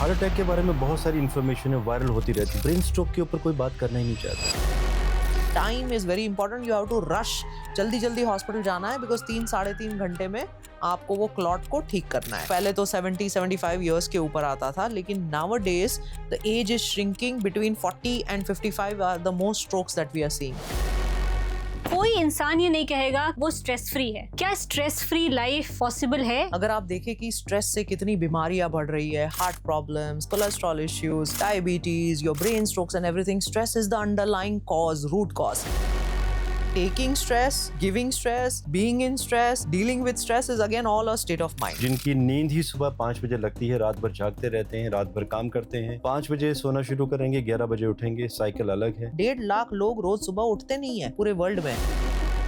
Heart attack के बारे में बहुत सारी इन्फॉर्मेशन है, वायरल होती रहती है। ब्रेन स्ट्रोक के ऊपर कोई बात करना ही नहीं चाहता। Time is very important, you have to rush, जल्दी जल्दी हॉस्पिटल जाना है बिकॉज 3-3.5 घंटे में आपको वो क्लॉट को ठीक करना है। पहले तो 70-75 ईयर्स के ऊपर आता था, लेकिन nowadays the age is shrinking, between 40 and 55 are the most strokes that we are seeing. कोई इंसान ये नहीं कहेगा वो स्ट्रेस फ्री है। क्या स्ट्रेस फ्री लाइफ पॉसिबल है? अगर आप देखें कि स्ट्रेस से कितनी बीमारियां बढ़ रही है, heart problems, cholesterol issues, diabetes, your brain strokes and everything, stress is the underlying cause, root cause. Taking stress, giving stress, being in stress, dealing with stress is again all a state of mind. जिनकी नींद ही सुबह 5 बजे लगती है, रात भर जागते रहते हैं, रात भर काम करते हैं, 5 बजे सोना शुरू करेंगे, 11 बजे उठेंगे, साइकिल अलग है। 1.5 लाख लोग रोज सुबह उठते नहीं है पूरे वर्ल्ड में।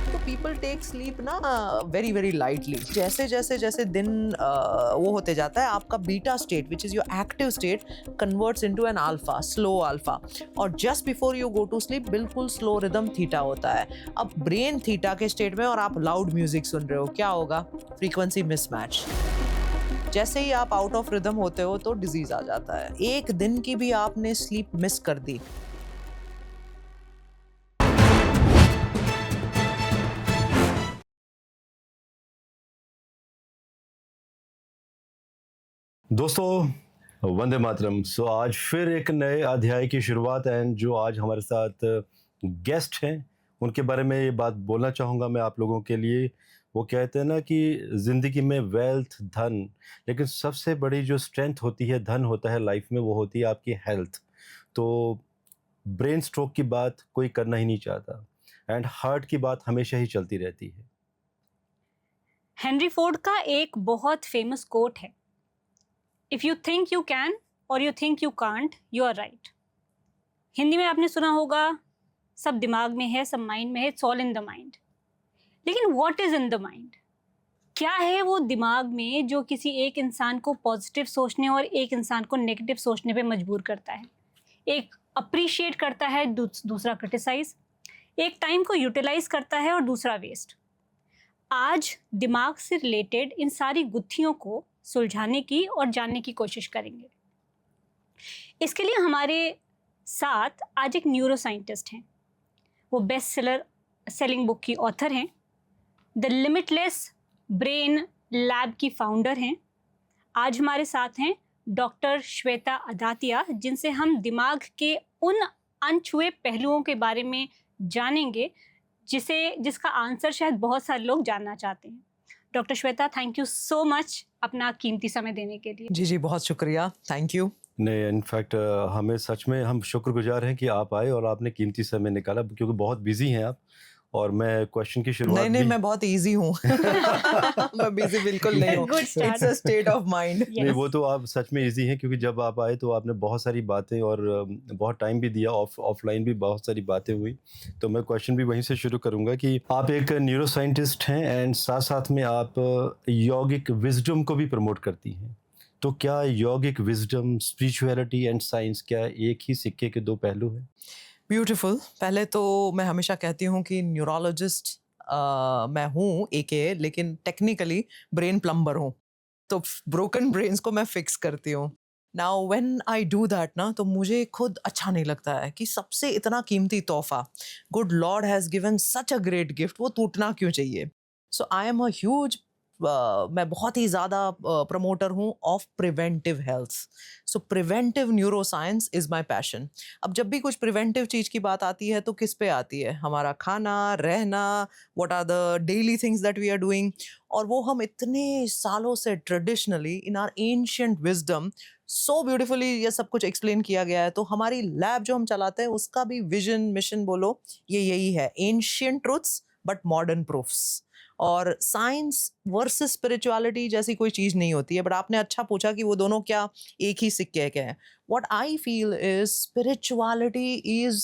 तो पीपल टेक स्लीप ना वेरी वेरी लाइटली। जैसे जैसे जैसे दिन वो होते जाता है, आपका beta state which is your active state converts into an alpha, slow alpha, और just before you go to sleep बिल्कुल स्लो रिदम थीटा होता है। अब ब्रेन थीटा के स्टेट में और आप लाउड म्यूजिक सुन रहे हो, क्या होगा? Frequency mismatch. जैसे ही आप आउट ऑफ रिदम होते हो तो डिजीज आ जाता है। एक दिन की भी आपने स्लीप मिस कर दी, दोस्तों वंदे मातरम। सो आज फिर एक नए अध्याय की शुरुआत है, जो आज हमारे साथ गेस्ट हैं उनके बारे में ये बात बोलना चाहूँगा मैं आप लोगों के लिए। वो कहते हैं ना कि ज़िंदगी में वेल्थ, धन, लेकिन सबसे बड़ी जो स्ट्रेंथ होती है, धन होता है लाइफ में, वो होती है आपकी हेल्थ। तो ब्रेन स्ट्रोक की बात कोई करना ही नहीं चाहता, एंड हार्ट की बात हमेशा ही चलती रहती है। हेनरी फोर्ड का एक बहुत फेमस कोट है, if you think you can और you think you can't, you are right. Hindi में आपने सुना होगा, सब दिमाग में है, सब माइंड में है, it's all in the mind. लेकिन what is in the mind? क्या है वो दिमाग में जो किसी एक इंसान को पॉजिटिव सोचने और एक इंसान को नेगेटिव सोचने पे मजबूर करता है? एक अप्रिशिएट करता है, दूसरा क्रिटिसाइज, एक टाइम को यूटिलाइज करता है और दूसरा वेस्ट। आज दिमाग से रिलेटेड इन सारी गुत्थियों को सुलझाने की और जानने की कोशिश करेंगे। इसके लिए हमारे साथ आज एक न्यूरो साइंटिस्ट हैं। वो बेस्ट सेलिंग बुक की ऑथर हैं, द लिमिटलेस ब्रेन लैब की फाउंडर हैं। आज हमारे साथ हैं डॉक्टर श्वेता अदातिया, जिनसे हम दिमाग के उन अनछुए पहलुओं के बारे में जानेंगे जिसका आंसर शायद बहुत सारे लोग जानना चाहते हैं। Doctor Shweta, thank you so much अपना कीमती समय देने के लिए। जी बहुत शुक्रिया, थैंक यू। नहीं, इनफैक्ट हमें सच में हम शुक्रगुजार हैं कि आप आए और आपने कीमती समय निकाला, क्योंकि बहुत बिजी हैं आप। और मैं क्वेश्चन की शुरुआत नहीं, मैं बहुत इजी हूँ। मैं बिजी बिल्कुल नहीं हूँ। It's a state of mind. नहीं, वो तो आप सच में इजी हैं, क्योंकि जब आप आए तो आपने बहुत सारी बातें और बहुत टाइम भी दिया, ऑफलाइन भी बहुत सारी बातें हुई। तो मैं क्वेश्चन भी वहीं से शुरू करूंगा कि आप एक न्यूरो साइंटिस्ट हैं एंड साथ साथ में आप यौगिक विजडम को भी प्रमोट करती हैं। तो क्या यौगिक विजडम, स्पिरिचुअलिटी एंड साइंस, क्या एक ही सिक्के के दो पहलू हैं? ब्यूटीफुल। पहले तो मैं हमेशा कहती हूँ कि न्यूरोलॉजिस्ट मैं हूँ एके, लेकिन टेक्निकली ब्रेन प्लम्बर हूँ। तो ब्रोकन ब्रेन्स को मैं फिक्स करती हूँ। Now when I do that ना, तो मुझे खुद अच्छा नहीं लगता है कि सबसे इतना कीमती तोहफा good Lord has given such a great gift, वो टूटना क्यों चाहिए? सो आई एम अ ह्यूज मैं बहुत ही ज़्यादा प्रमोटर हूँ of preventive health. So preventive neuro science is my passion. अब जब भी कुछ प्रिवेंटिव चीज़ की बात आती है तो किस पे आती है? हमारा खाना, रहना, what are the daily things that we are doing. और वो हम इतने सालों से traditionally in our ancient wisdom so beautifully ये सब कुछ एक्सप्लेन किया गया है। तो हमारी लैब जो हम चलाते हैं उसका भी विजन, मिशन बोलो, ये यही है, ancient truths but modern proofs. और साइंस वर्सेस स्पिरिचुअलिटी जैसी कोई चीज़ नहीं होती है। बट आपने अच्छा पूछा कि वो दोनों क्या एक ही सिक्के के हैं। What I feel is spirituality is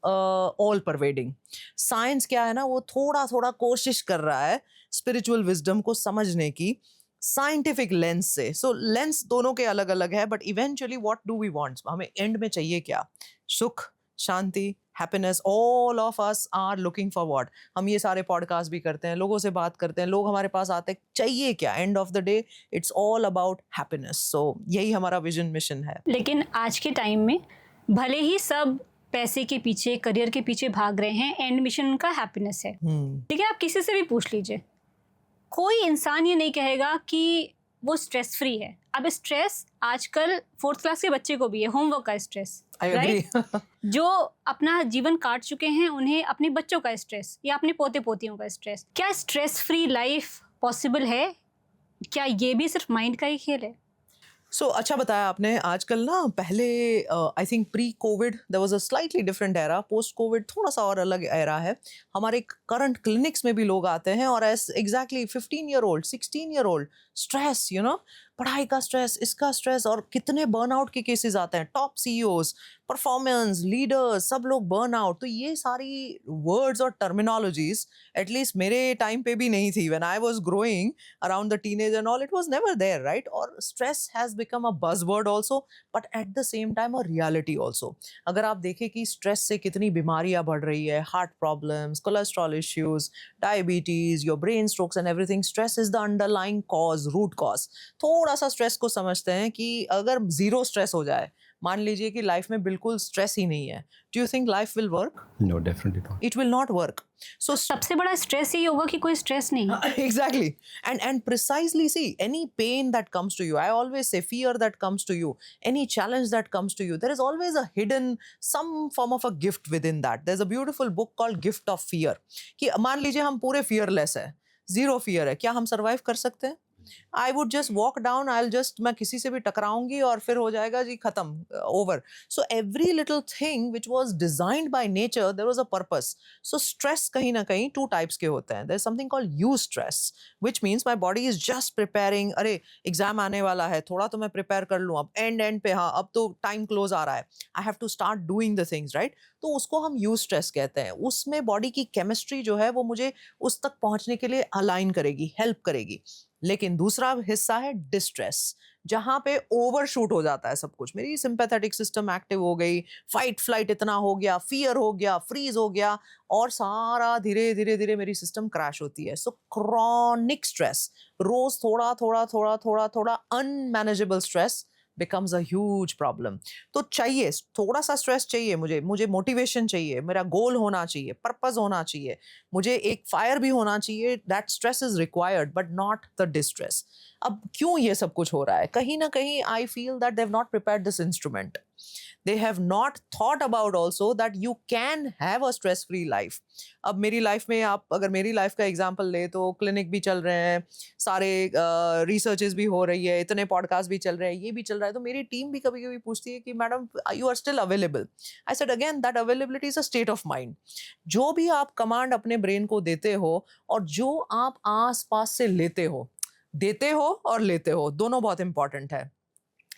all pervading. Science क्या है ना, वो थोड़ा थोड़ा कोशिश कर रहा है स्पिरिचुअल विजडम को समझने की साइंटिफिक लेंस से। सो लेंस दोनों के अलग अलग है, but eventually what do we want, हमें एंड में चाहिए क्या? सुख, शांति, happiness, all of us are looking for what? हम ये सारे पॉडकास्ट भी करते हैं, लोगों से बात करते हैं, लोग हमारे पास आते हैं, चाहिए क्या? End of the day it's all about happiness. So यही हमारा विजन मिशन है. लेकिन आज के टाइम में भले ही सब पैसे के पीछे, करियर के पीछे भाग रहे हैं, एंड मिशन उनका हैप्पीनेस है, लेकिन आप किसी से भी पूछ लीजिए, कोई इंसान ये नहीं कहेगा कि वो स्ट्रेस फ्री है. अब स्ट्रेस आजकल 4th क्लास के बच्चे को भी है, होमवर्क का स्ट्रेस, राइट? जो अपना जीवन काट चुके हैं उन्हें अपने बच्चों का स्ट्रेस या अपने पोते पोतियों का स्ट्रेस. क्या स्ट्रेस फ्री लाइफ पॉसिबल है? क्या ये भी सिर्फ माइंड का ही खेल है? सो अच्छा बताया आपने. आजकल ना पहले I think pre covid there was a slightly different era. Post covid थोड़ा सा और अलग एरा है. हमारे करंट क्लिनिक्स में भी लोग आते हैं और exactly 15 year old, 16 year old, stress, you know, पढ़ाई का स्ट्रेस, इसका स्ट्रेस, और कितने बर्नआउट के केसेस आते हैं. टॉप सीईओज, परफॉर्मेंस लीडर्स, सब लोग बर्नआउट. तो ये सारी वर्ड्स और टर्मिनोलॉजीज एटलीस्ट मेरे टाइम पे भी नहीं थी. When I was growing around the teenage and all, it was never there, right? और stress has become a buzzword also, but at the same time a reality also. अगर आप देखें कि स्ट्रेस से कितनी बीमारियां बढ़ रही है, heart problems, cholesterol issues, diabetes, your brain strokes and everything, stress is the underlying cause, root cause. थोड़ा सा स्ट्रेस को समझते हैं कि अगर जीरो स्ट्रेस हो जाए, मान लीजिए कि लाइफ में बिल्कुल स्ट्रेस ही नहीं है, do you think life will work? No, definitely not. It will not work. So सबसे बड़ा स्ट्रेस यही होगा कि कोई स्ट्रेस नहीं है. exactly. And precisely, see, any pain that comes to you, I always say, fear that comes to you, any challenge that comes to you, there is always a hidden some form of a gift within that. There's a beautiful book called Gift of Fear. कि मान लीजिए हम पूरे fearless है, zero fear है, क्या हम survive कर सकते हैं? I would just walk down, मैं किसी से भी टकराऊंगी और फिर हो जाएगा जी खत्म, over. So every little thing which was designed by nature, there was a purpose. So stress कहीं ना कहीं 2 types के होते हैं. There's something called use stress, which means my body is just preparing. अरे एग्जाम आने वाला है, थोड़ा तो मैं प्रिपेयर कर लूँ, अब एंड पे, हाँ अब तो टाइम क्लोज आ रहा है, I have to start doing the things, right? तो उसको हम यूज स्ट्रेस कहते हैं. उसमें बॉडी की केमिस्ट्री जो है वो मुझे उस तक पहुंचने के लिए अलाइन करेगी, हेल्प करेगी. लेकिन दूसरा हिस्सा है डिस्ट्रेस, जहां पे ओवरशूट हो जाता है सब कुछ. मेरी सिंपैथेटिक सिस्टम एक्टिव हो गई, फाइट फ्लाइट इतना हो गया, फियर हो गया, फ्रीज हो गया, और सारा धीरे धीरे धीरे मेरी सिस्टम क्रैश होती है. सो क्रॉनिक स्ट्रेस, रोज थोड़ा थोड़ा थोड़ा थोड़ा थोड़ा unmanageable stress becomes a huge problem. तो चाहिए थोड़ा सा स्ट्रेस चाहिए, मुझे मोटिवेशन चाहिए, मेरा गोल होना चाहिए, पर्पस होना चाहिए, मुझे एक फायर भी होना चाहिए. That stress is required but not the distress. अब क्यों ये सब कुछ हो रहा है? कहीं ना कहीं I feel that they have not prepared this instrument. They have not thought about also that you can have a stress free life. अब मेरी लाइफ में आप अगर मेरी लाइफ का एग्जांपल ले तो क्लिनिक भी चल रहे हैं, सारे रिसर्चेस भी हो रही है, इतने पॉडकास्ट भी चल रहे हैं, ये भी चल रहा है. तो मेरी टीम भी कभी कभी पूछती है कि madam you are still available. I said again that availability is a state of mind. जो भी आप कमांड अपने ब्रेन को देते हो और जो आप आस पास से लेते हो और लेते हो, दोनों बहुत इंपॉर्टेंट है.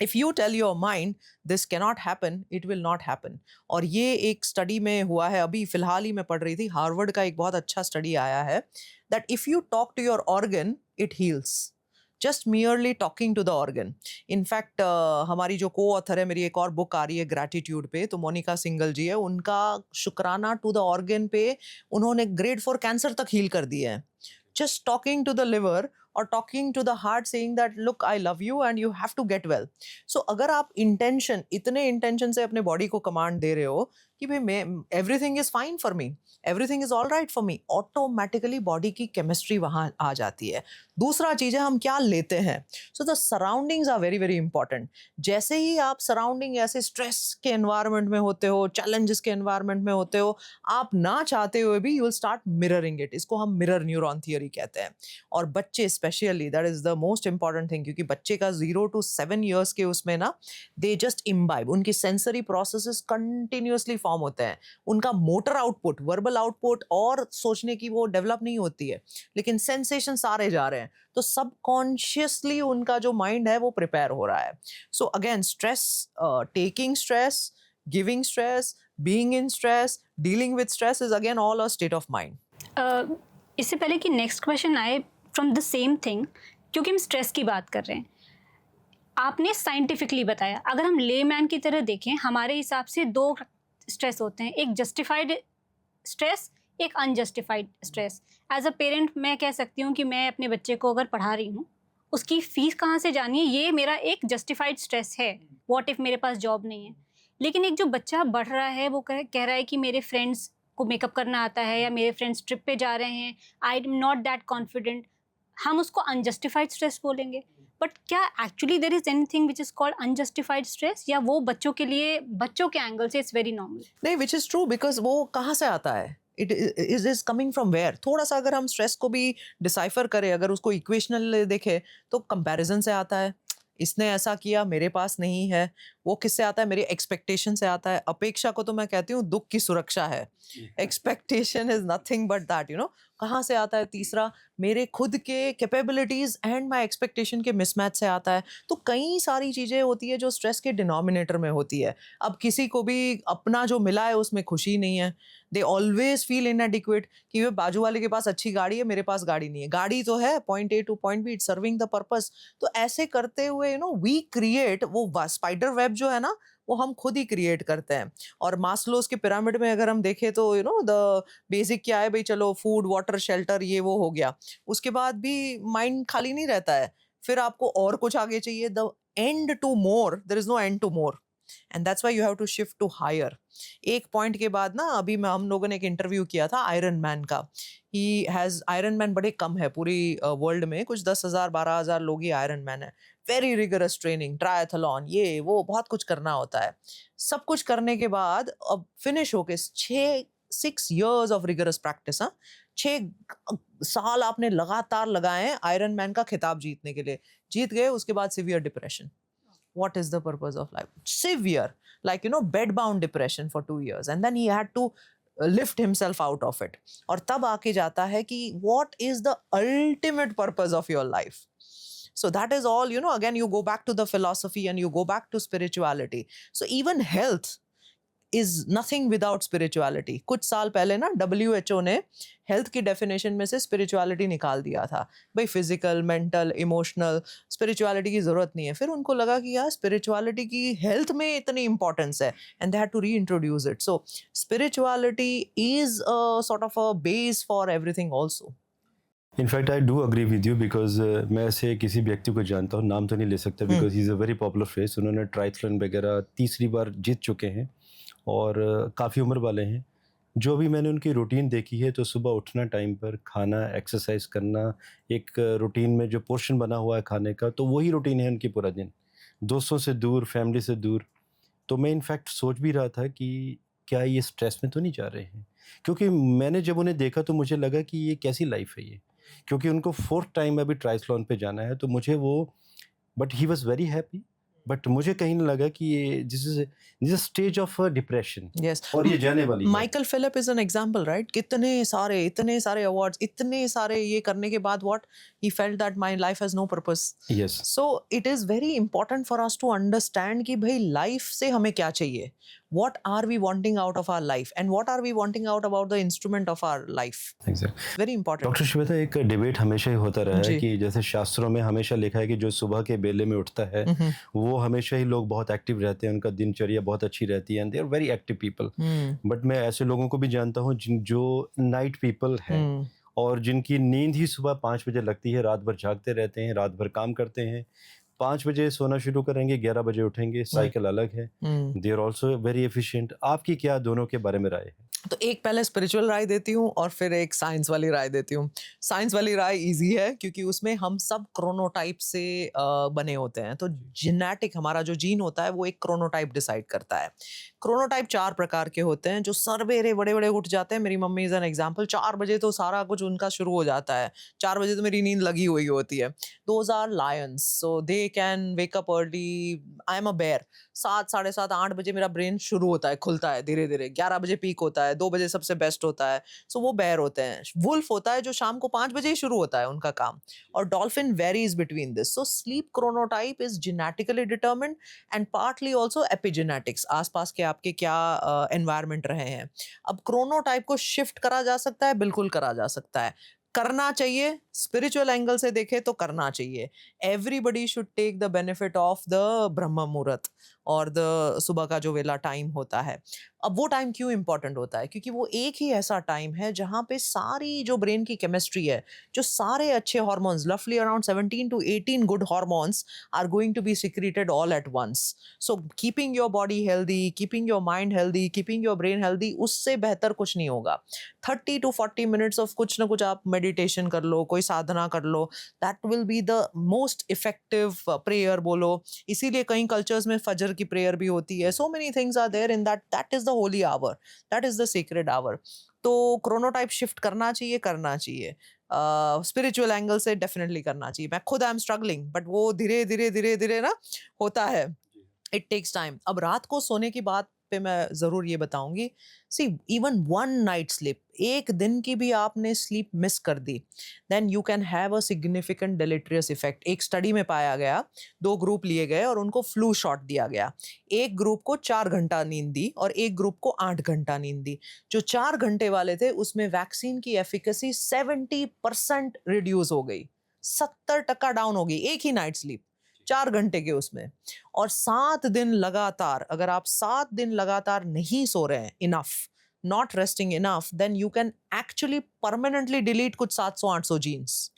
If you tell your mind this cannot happen, it will not happen. और ये एक स्टडी में हुआ है, अभी फिलहाल ही मैं पढ़ रही थी, हार्वर्ड का एक बहुत अच्छा स्टडी आया है, that if you talk to your organ, it heals. Just merely talking to the organ. In fact, हमारी जो co-author है, मेरी एक और बुक आ रही है ग्रैटिट्यूड पे, तो मोनिका सिंगल जी है, उनका शुक्राना टू द ऑर्गन पे उन्होंने ग्रेड 4 कैंसर तक हील कर दिया है. Just talking to the liver or talking to the heart saying that look I love you and you have to get well. So अगर आप इतने इंटेंशन से अपने बॉडी को कमांड दे रहे हो कि भाई मैं everything is fine for me, everything is all right for me, automatically body की केमिस्ट्री वहाँ आ जाती है. दूसरा चीज़ है हम क्या लेते हैं. So the surroundings are very very important. जैसे ही आप सराउंडिंग ऐसे स्ट्रेस के एनवायरनमेंट में होते हो, चैलेंजेस के एनवायरनमेंट में होते हो, आप ना चाहते हुए भी you will start mirroring it. इसको हम मिरर न्यूरॉन थियरी कहते हैं. और बच्चे specially, that is the most important thing, क्योंकि बच्चे का 0 to 7 years के उसमें ना दे जस्ट इम्बाइब, उनकी सेंसरी प्रोसेसेस कंटिन्यूसली फॉर्म होते हैं. उनका मोटर आउटपुट, वर्बल आउटपुट और सोचने की वो डेवलप नहीं होती है, लेकिन सेंसेशन सारे जा रहे हैं. तो सबकॉन्शियसली उनका जो माइंड है वो प्रिपेयर हो रहा है. So again stress, taking stress, giving stress, being in stress, dealing with stress is again all a state of mind. इससे पहले कि नेक्स्ट क्वेश्चन आए फ्रॉम द सेम थिंग, क्योंकि हम स्ट्रेस की बात कर रहे हैं, आपने साइंटिफिकली बताया, अगर हम लेमैन की तरह देखें, हमारे हिसाब से 2 स्ट्रेस होते हैं, एक जस्टिफाइड स्ट्रेस, एक unjustified stress. As a parent मैं कह सकती हूँ कि मैं अपने बच्चे को अगर पढ़ा रही हूँ, उसकी फीस कहाँ से जानी है, ये मेरा एक जस्टिफाइड स्ट्रेस है। व्हाट इफ मेरे पास जॉब नहीं है। लेकिन एक जो बच्चा बढ़ रहा है, वो कह रहा है कि मेरे फ्रेंड्स को मेकअप करना आता है, या मेरे फ्रेंड्स ट्रिप पे जा रहे हैं, I am not that confident, हम उसको अनजस्टिफाइड स्ट्रेस बोलेंगे। बट क्या actually there is anything which is called unjustified stress, या वो बच्चों के लिए, बच्चों के एंगल से इट्स वेरी नॉर्मल? नहीं, विच इज ट्रू, बिकॉज वो कहाँ से आता है, it is coming from where. थोड़ा सा अगर हम स्ट्रेस को भी डिसाइफर करें, अगर उसको इक्वेशनल देखें, तो कंपैरिजन से आता है। इसने ऐसा किया, मेरे पास नहीं है। वो किससे आता है? मेरी एक्सपेक्टेशन से आता है। अपेक्षा को तो मैं कहती हूँ दुख की सुरक्षा है। Expectation is nothing but that, you know. कहाँ से आता है? तीसरा, मेरे खुद के कैपेबिलिटीज एंड माय एक्सपेक्टेशन के मिसमैच से आता है। तो कई सारी चीजें होती है जो स्ट्रेस के डिनोमिनेटर में होती है। अब किसी को भी अपना जो मिला है उसमें खुशी नहीं है, दे ऑलवेज फील इनएडिक्वेट कि वे बाजू वाले के पास अच्छी गाड़ी है, मेरे पास गाड़ी नहीं है। गाड़ी तो है, point A to point B, it's serving the purpose. तो ऐसे करते हुए यू नो वी क्रिएट वो स्पाइडर वेब जो है ना, वो हम खुद ही क्रिएट करते हैं। और मास्लोस के पिरामिड में अगर हम देखें तो यू नो द बेसिक क्या है भाई, चलो फूड वाटर शेल्टर ये वो हो गया, उसके बाद भी माइंड खाली नहीं रहता है, फिर आपको और कुछ आगे चाहिए। The end to more, there is no end to more, and that's why you have to shift to higher. एक पॉइंट के बाद ना, अभी हम लोगों ने एक इंटरव्यू किया था आयरन मैन का। ही हैज, आयरन मैन बड़े कम है पूरी वर्ल्ड में, कुछ 10,000 12,000 लोग ही आयरन मैन है। वेरी रिगरस ट्रेनिंग, ट्रायथलॉन, ये वो बहुत कुछ करना होता है। सब कुछ करने के बाद अब फिनिश होके 6 years ऑफ रिगरस प्रैक्टिस, 6 साल आपने लगातार लगाए हैं आयरन मैन का खिताब जीतने के लिए। जीत गए, उसके बाद severe depression. What is the purpose of life? Severe, like you know, bed-bound depression for 2 years, and then he had to lift himself out of it. और तब आके जाता है कि what is the ultimate purpose of your life? So that is all, you know, again you go back to the philosophy and you go back to spirituality. So even health is nothing without spirituality. कुछ साल पहले ना WHO ने health की definition में से spirituality निकाल दिया था। भाई फिजिकल, मेंटल, इमोशनल, स्पिरिचुअलिटी की जरूरत नहीं है। फिर उनको लगा कि यार स्पिरिचुअलिटी की हेल्थ में इतनी इंपॉर्टेंस है, and they had to reintroduce it. So spirituality is sort of a base for everything also. In fact I do agree with you, because मैं ऐसे किसी व्यक्ति को जानता हूँ, नाम तो नहीं ले सकता because he is a very popular face. उन्होंने ट्रायथलॉन वगैरह तीसरी बार जीत चुके हैं और काफ़ी उम्र वाले हैं। जो भी मैंने उनकी रूटीन देखी है, तो सुबह उठना टाइम पर, खाना, एक्सरसाइज करना, एक रूटीन में जो पोर्शन बना हुआ है खाने का, तो वही रूटीन है उनकी पूरा दिन। दोस्तों से दूर, फैमिली से दूर। तो मैं इनफैक्ट सोच भी रहा था कि क्या ये स्ट्रेस में तो नहीं जा रहे हैं, क्योंकि मैंने जब उन्हें देखा तो मुझे लगा कि ये कैसी लाइफ है ये, क्योंकि उनको 4th टाइम अभी ट्रायथलॉन पे जाना है। तो मुझे वो, but he was very happy. But मुझे कहीं नहीं लगा कि ये this is a stage of depression. Yes. और ये जाने वाली है। Michael Philip is an example, right? इतने सारे अवार्ड्स, इतने सारे ये करने के बाद what he felt that my life has no purpose. Yes, so it is very important for us to understand कि भाई लाइफ से हमें क्या चाहिए, what are we wanting out of our life and what are we wanting out about the instrument of our life. Exact. Very important. Doctor Shweta, एक debate हमेशा ही होता रहा है जी। कि जैसे शास्त्रों में हमेशा लिखा है कि जो सुबह के बेले में उठता है वो हमेशा ही लोग बहुत एक्टिव रहते हैं, उनका दिनचर्या बहुत अच्छी रहती है, and they are very active people. But मैं ऐसे लोगों को भी जानता हूँ जो नाइट पीपल हैं और जिनकी नींद ही सुबह 5 बजे लगती है, रात भर जागते रहते हैं, रात भर काम करते हैं, 5 बजे सोना शुरू करेंगे, 11 बजे उठेंगे, साइकिल अलग है। They are also very efficient. आपकी क्या दोनों के बारे में राय है? तो एक पहले स्पिरिचुअल राय देती हूँ और फिर एक साइंस वाली राय देती हूँ। साइंस वाली राय इजी है क्योंकि उसमें हम सब क्रोनोटाइप से बने होते हैं। तो जेनेटिक, हमारा जो जीन होता है वो एक क्रोनोटाइप डिसाइड करता है। क्रोनोटाइप 4 प्रकार के होते हैं। जो सवेरे बड़े बड़े उठ जाते हैं, मेरी मम्मी इज एन एग्जाम्पल, 4 बजे तो सारा कुछ उनका शुरू हो जाता है। 4 बजे तो मेरी नींद लगी हुई होती है। Those are lions, so they can wake up early. I am a bear. 7, 7:30, 8 बजे मेरा ब्रेन शुरू होता है, खुलता है धीरे धीरे। 11 बजे पीक होता है, 2 बजे सबसे बेस्ट होता है। सो वो बेयर होते हैं। वुल्फ होता है जो शाम को 5 बजे ही शुरू होता है उनका काम। और dolphin varies between this. So sleep chronotype is genetically determined and partly also epigenetics, आसपास के आपके क्या एनवायरमेंट रहे हैं। अब क्रोनोटाइप को शिफ्ट करा जा सकता है, बिल्कुल करा जा सकता है, करना चाहिए। स्पिरिचुअल एंगल से देखे तो करना चाहिए। Everybody should take the benefit of the Brahma Muhurta और द सुबह का जो वेला टाइम होता है। अब वो टाइम क्यों इंपॉर्टेंट होता है? क्योंकि वो एक ही ऐसा टाइम है जहाँ पे सारी जो ब्रेन की केमिस्ट्री है, जो सारे अच्छे हार्मोन्स, रफली around 17 to 18 good hormones are going to be secreted all at once. So keeping your body healthy, keeping your mind healthy, keeping your brain healthy, उससे बेहतर कुछ नहीं होगा. 30 to 40 मिनट्स ऑफ कुछ ना कुछ आप मेडिटेशन कर लो, कोई साधना कर लो, that will be the most effective prayer बोलो. इसीलिए कई कल्चर्स में फजर की प्रेयर भी होती है. So many things are there in that. That is the holy hour, that is the secret hour. तो क्रोनोटाइप शिफ्ट करना चाहिए, करना चाहिए. स्पिरिचुअल एंगल से डेफिनेटली करना चाहिए. मैं खुद आई एम स्ट्रगलिंग, बट वो धीरे धीरे धीरे धीरे ना होता है. It takes time. अब रात को सोने की बात पे मैं जरूर ये बताऊंगी. See, even one night sleep, एक दिन की भी आपने स्लीप मिस कर दी, then you can have a significant deleterious effect. एक स्टडी में पाया गया, 2 ग्रुप लिए गए और उनको फ्लू शॉट दिया गया. एक ग्रुप को 4 घंटा नींद दी और एक ग्रुप को 8 घंटा नींद दी. जो 4 घंटे वाले थे उसमें वैक्सीन की एफिकेसी 70% रिड्यूस हो गई, 70% डाउन हो गई, एक ही नाइट स्लीप 4 घंटे के उसमें. और 7 दिन लगातार, अगर आप 7 दिन लगातार नहीं सो रहे हैं enough, not resting enough, then you can actually permanently delete कुछ 700-800 जीन्स.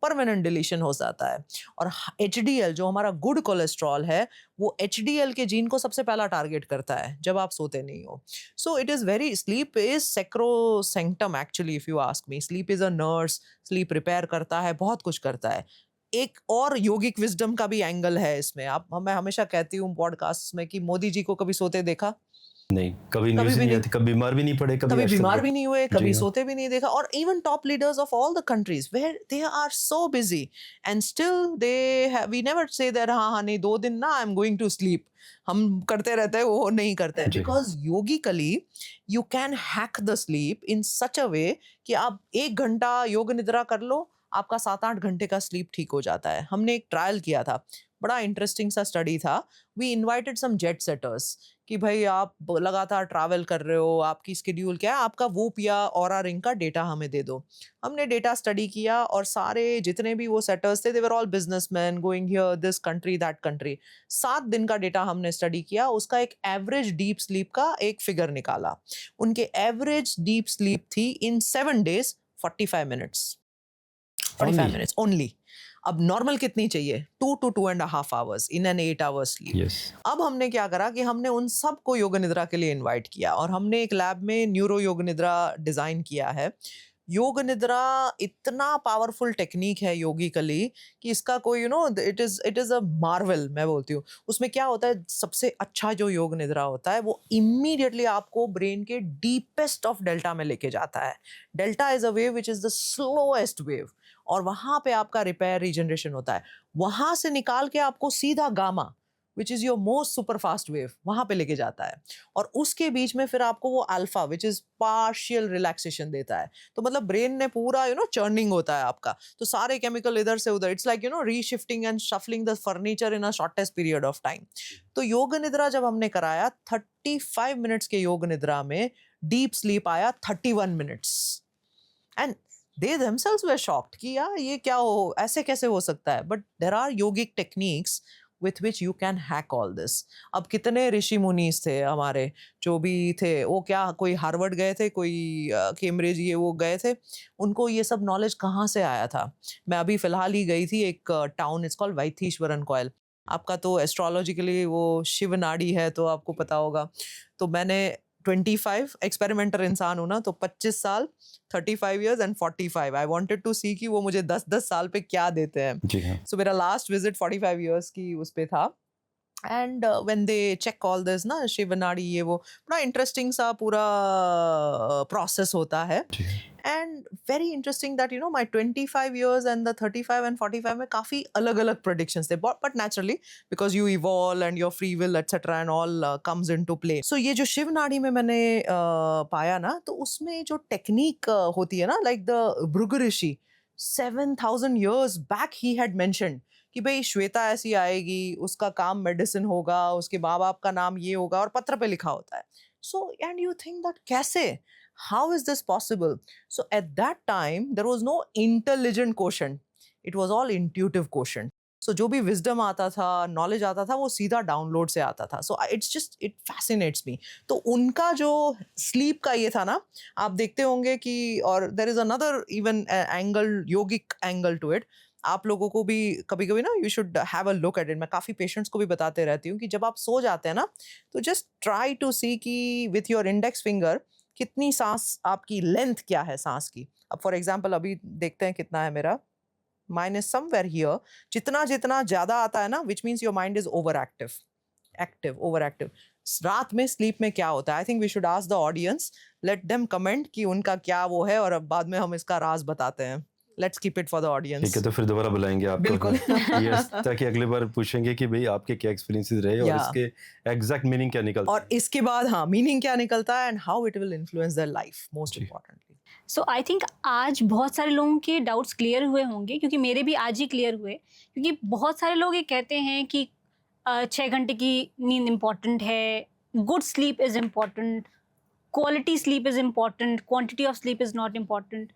परमानेंट डिलीशन हो जाता है. और HDL जो हमारा गुड कोलेस्ट्रॉल है, वो HDL के जीन को सबसे पहला टारगेट करता है जब आप सोते नहीं हो. So it is very, sleep is sacrosanctum actually, if you ask me. Sleep is a nurse, sleep repair करता है, बहुत कुछ करता है. एक और योगिक विजडम का भी एंगल है इसमें. आप, मैं हमेशा कहती हूँ पॉडकास्ट में कि मोदी जी को कभी सोते देखा? नहीं, कभी कभी न्यूज़ भी नहीं नहीं. आती, कभी बीमार भी नहीं पड़े, कभी कभी आज तक बीमार भी. भी नहीं हुए, जी कभी हाँ. सोते भी नहीं देखा. और even top leaders of all the countries where they are so busy and still they, we never say that हाँ हाँ नहीं 2 दिन ना I am going to sleep. हम करते रहते हैं, वो नहीं करते हैं. जी. Because yogically you can hack the sleep in such a way कि आप 1 घंटा योग निद्रा कर लो, आपका 7-8 घंटे का स्लीप ठीक हो जाता है. हमने एक ट्रायल किया था, बड़ा इंटरेस्टिंग सा स्टडी था. We invited some jet setters कि भाई आप लगातार ट्रैवल कर रहे हो, आपकी स्केड्यूल क्या है, आपका वूप या ऑरा रिंग का डेटा हमें दे दो. हमने डेटा स्टडी किया और सारे जितने भी वो सेटर्स थे, they were all businessman going here, this country, that country. 7 दिन का डेटा हमने स्टडी किया, उसका एक एवरेज डीप स्लीप का एक फिगर निकाला. उनके एवरेज डीप स्लीप थी इन 7 days 45 minutes. 45 Only? Minutes only. अब नॉर्मल कितनी चाहिए? 2 to 2.5 hours in an 8 hour sleep. Yes. अब हमने क्या करा कि हमने उन सबको योग निद्रा के लिए इनवाइट किया और हमने एक लैब में न्यूरो योग निद्रा डिजाइन किया है. योग निद्रा इतना पावरफुल टेक्निक है योगिकली कि इसका कोई इट इज अ मार्वल, मैं बोलती हूँ. उसमें क्या होता है, सबसे अच्छा जो योग निद्रा होता है वो इमीडिएटली आपको ब्रेन के डीपेस्ट ऑफ डेल्टा में लेके जाता है. Delta is a wave which is the slowest wave और वहां पे आपका रिपेयर रीजनरेशन होता है. वहां से निकाल के आपको सीधा gamma which is your most super fast wave वहां पे लेके जाता है. और उसके बीच में फिर आपको वो alpha which is partial relaxation देता है. तो मतलब ब्रेन ने पूरा चर्निंग होता है आपका. तो सारे केमिकल इधर से उधर, it's like reshifting and shuffling the furniture in a shortest period of time. तो योग निद्रा जब हमने कराया, 35 मिनट्स के योग निद्रा में डीप स्लीप आया 31 minutes. And they themselves were shocked कि यार ये क्या हो, ऐसे कैसे हो सकता है. but there are yogic techniques with which you can hack all this. अब कितने ऋषि मुनीस थे हमारे जो भी थे, वो क्या कोई हार्वर्ड गए थे, कोई कैम्ब्रिज ये वो गए थे, उनको ये सब नॉलेज कहाँ से आया था. मैं अभी फिलहाल ही गई थी एक टाउन, इट्स कॉल्ड वैथीश्वरन कॉयल. आपका तो एस्ट्रोलॉजिकली वो शिव नाड़ी है तो आपको पता होगा. तो मैंने 25 एक्सपेरिमेंटर इंसान हूँ ना, तो 25 साल, 35 years and 45. I wanted to see कि वो मुझे 10-10 साल पे क्या देते हैं. जी हाँ. सो मेरा लास्ट विजिट 45 years की उस पे था. And when they check all this ना, शिवनाड़ी ये वो, बड़ा इंटरेस्टिंग सा पूरा प्रोसेस होता है. जी हाँ. And very interesting that my 25 years and the 35 and 45 में काफी अलग अलग प्रेडिक्शंस थे. But naturally because you evolve and your free will et cetera and all comes into play. So ये जो शिव नाड़ी में मैंने पाया ना, तो उसमें जो टेक्निक होती है ना, like the Bhrigu Rishi 7,000 years back he had mentioned कि भाई श्वेता ऐसी आएगी, उसका काम मेडिसिन होगा, उसके माँ बाप का नाम ये होगा और पत्र पे लिखा होता है. So and you think that कैसे, how is this possible? So at that time there was no intelligent quotient, it was all intuitive quotient. सो जो भी विजडम आता था, नॉलेज आता था, वो सीधा डाउनलोड से आता था. So it fascinates me. तो उनका जो स्लीप का ये था ना, आप देखते होंगे कि, और there is another even angle, yogic angle to it. आप लोगों को भी कभी कभी ना, you should have a look at it. मैं काफ़ी पेशेंट्स को भी बताते रहती हूँ कि जब आप सो जाते हैं ना, तो जस्ट ट्राई टू सी कि विथ योर इंडेक्स फिंगर कितनी सांस, आपकी लेंथ क्या है सांस की. अब फॉर एग्जांपल अभी देखते हैं कितना है मेरा. Mine is somewhere here. जितना जितना ज़्यादा आता है ना, which means your mind is over active. Over active. रात में स्लीप में क्या होता है? I think we should ask the audience, let them comment कि उनका क्या वो है, और अब बाद में हम इसका राज बताते हैं. Let's keep it for the ठीक ऑडियंस. है, तो फिर दोबारा बुलाएंगे आपको. बिल्कुल. यस, ताकि अगली बार पूछेंगे कि भाई आपके क्या एक्सपीरियंसेस रहे और Yeah. इसके एग्जैक्ट मीनिंग क्या निकलता और इसके बाद हाँ, मीनिंग क्या निकलता है, and how it will influence their life, most जी. इम्पोर्टेंटली. सो आई थिंक आज बहुत सारे लोगों के डाउट्स क्लियर हुए होंगे, क्योंकि मेरे भी आज ही क्लियर हुए. क्योंकि बहुत सारे लोग ये कहते हैं कि 6 घंटे की नींद इम्पॉर्टेंट है, good sleep is important, quality sleep is important, quantity of sleep is not important.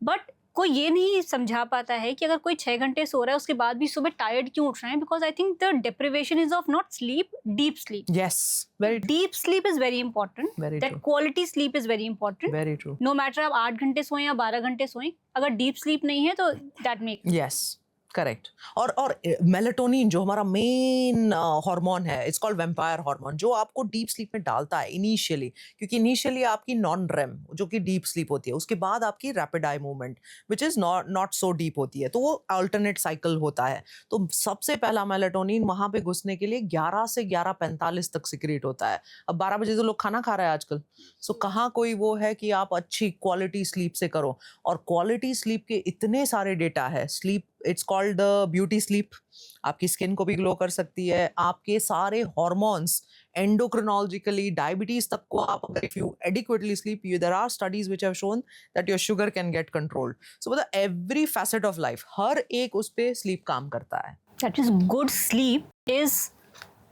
But कोई ये नहीं समझा पाता है कि अगर कोई 6 घंटे सो रहा है, उसके बाद भी सुबह टायर्ड क्यों उठ रहे हैं. Because I think the deprivation is of not sleep, deep sleep. Yes, very deep sleep is very important. Very that true. Quality sleep is very important. Very true. No matter आप 8 घंटे सोएं या 12 घंटे सोएं, अगर deep sleep नहीं है तो that make. Yes, correct. और melatonin जो हमारा मेन हार्मोन है, इट्स कॉल्ड वेम्पायर हार्मोन, जो आपको डीप स्लीप में डालता है इनिशियली. क्योंकि इनिशियली आपकी नॉन रेम जो कि डीप स्लीप होती है, उसके बाद आपकी rapid eye movement which is not so deep होती है. तो वो अल्टरनेट साइकिल होता है. तो सबसे पहला मेलेटोनिन वहाँ पे घुसने के लिए 11 से 11:45 तक सिक्रेट होता है. अब 12 बजे तो लोग खाना खा रहे हैं आजकल. सो कहाँ कोई वो है कि आप अच्छी क्वालिटी स्लीप से करो. और क्वालिटी स्लीप के इतने सारे डेटा है. Sleep, it's called the beauty sleep. आपकी स्किन को भी ग्लो कर सकती है. आपके सारे हॉर्मोन्स, एंडोक्रिनोलॉजिकली, डायबिटीज तक को आप, if you adequately sleep, there are studies which have shown that your sugar can get controlled. So मतलब एवरी फैसेट ऑफ लाइफ, हर एक उस पे स्लीप काम करता है. That is good sleep is